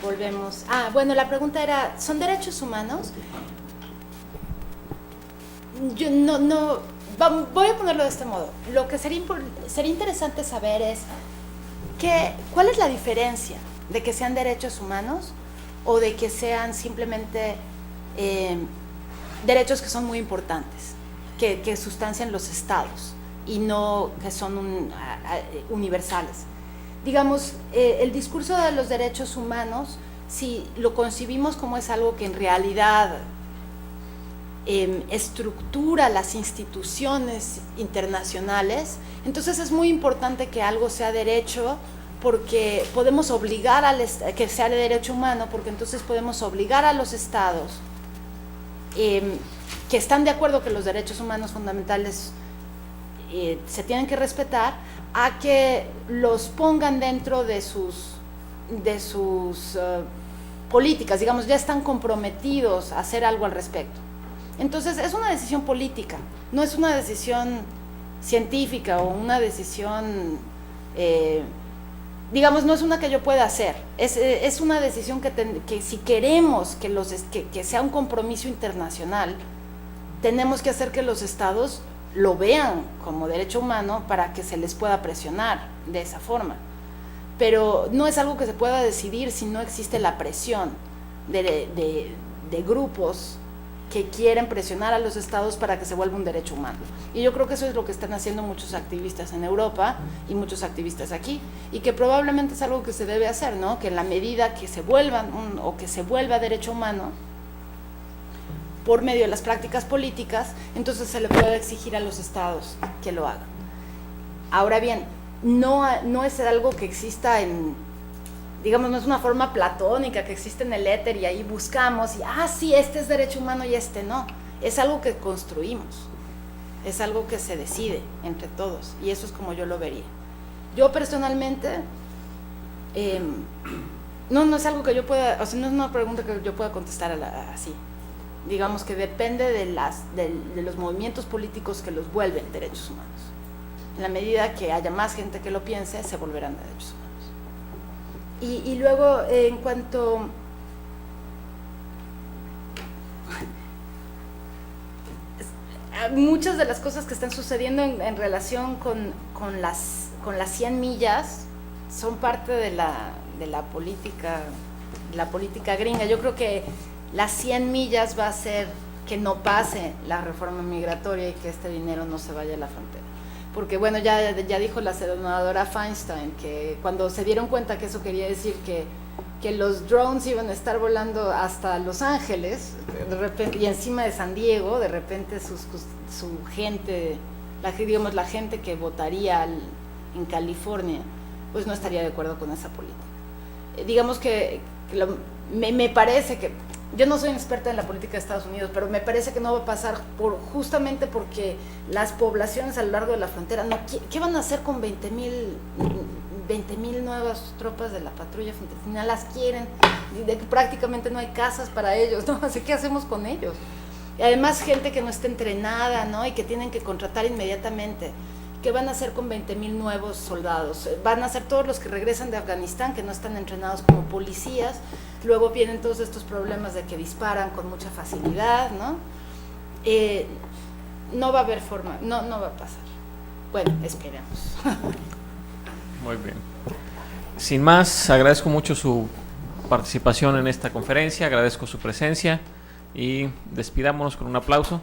volvemos. Bueno, la pregunta era, ¿son derechos humanos? Yo voy a ponerlo de este modo. Lo que sería interesante saber es ¿cuál es la diferencia de que sean derechos humanos o de que sean simplemente derechos que son muy importantes, que sustancian los estados y no que son universales? Digamos, el discurso de los derechos humanos, si lo concibimos como es algo que en realidad estructura las instituciones internacionales, entonces es muy importante que algo sea derecho, porque podemos obligar que sea de derecho humano, porque entonces podemos obligar a los estados que están de acuerdo que los derechos humanos fundamentales se tienen que respetar, a que los pongan dentro de sus políticas, digamos, ya están comprometidos a hacer algo al respecto. Entonces es una decisión política, no es una decisión científica o una decisión, digamos, no es una que yo pueda hacer, es una decisión que si queremos que sea un compromiso internacional, tenemos que hacer que los estados lo vean como derecho humano para que se les pueda presionar de esa forma. Pero no es algo que se pueda decidir si no existe la presión de grupos que quieren presionar a los estados para que se vuelva un derecho humano. Y yo creo que eso es lo que están haciendo muchos activistas en Europa y muchos activistas aquí, y que probablemente es algo que se debe hacer, ¿no? Que en la medida que se vuelva derecho humano por medio de las prácticas políticas, entonces se le puede exigir a los estados que lo hagan. Ahora bien, no es algo que exista digamos, no es una forma platónica que existe en el éter y ahí buscamos y, sí, este es derecho humano y este no. Es algo que construimos, es algo que se decide entre todos, y eso es como yo lo vería. Yo personalmente, no es algo que yo pueda, o sea, no es una pregunta que yo pueda contestar así. digamos que depende de los movimientos políticos que los vuelven derechos humanos. En la medida que haya más gente que lo piense, se volverán derechos humanos. Y luego, en cuanto... muchas de las cosas que están sucediendo en relación con las 100 millas son parte de la política gringa. Yo creo que las 100 millas va a hacer que no pase la reforma migratoria y que este dinero no se vaya a la frontera. Porque bueno, ya dijo la senadora Feinstein que cuando se dieron cuenta que eso quería decir que los drones iban a estar volando hasta Los Ángeles de repente, y encima de San Diego, de repente su gente, la gente que votaría en California, pues no estaría de acuerdo con esa política. Digamos que me parece que, yo no soy experta en la política de Estados Unidos, pero me parece que no va a pasar justamente porque las poblaciones a lo largo de la frontera, ¿qué van a hacer con 20,000 nuevas tropas de la patrulla fronteriza? Las quieren, prácticamente no hay casas para ellos, ¿no? Así que, ¿qué hacemos con ellos? Y además gente que no está entrenada, ¿no? Y que tienen que contratar inmediatamente. ¿Qué van a hacer con 20,000 nuevos soldados? Van a ser todos los que regresan de Afganistán, que no están entrenados como policías. Luego vienen todos estos problemas de que disparan con mucha facilidad, ¿no? No va a haber forma, no va a pasar. Bueno, esperemos. Muy bien. Sin más, agradezco mucho su participación en esta conferencia, agradezco su presencia y despidámonos con un aplauso.